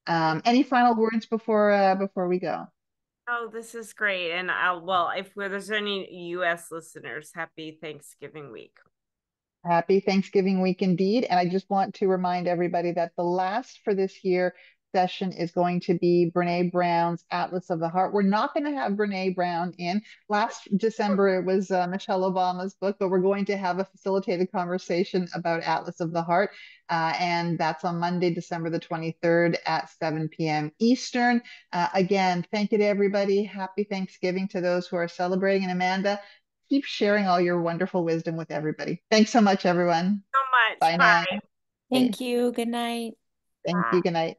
Any final words before we go?
Oh, this is great. And if there's any US listeners, happy Thanksgiving week.
Happy Thanksgiving week indeed. And I just want to remind everybody that the last for this year session is going to be Brene Brown's Atlas of the Heart. We're not going to have Brene Brown in. Last December, it was Michelle Obama's book, but we're going to have a facilitated conversation about Atlas of the Heart. And that's on Monday, December the 23rd at 7 p.m. Eastern. Again, thank you to everybody. Happy Thanksgiving to those who are celebrating. And Amanda, keep sharing all your wonderful wisdom with everybody. Thanks so much, everyone.
So much.
Bye now.
Bye.
Okay.
Thank you. Good night.
Thank
Bye.
you. Good night.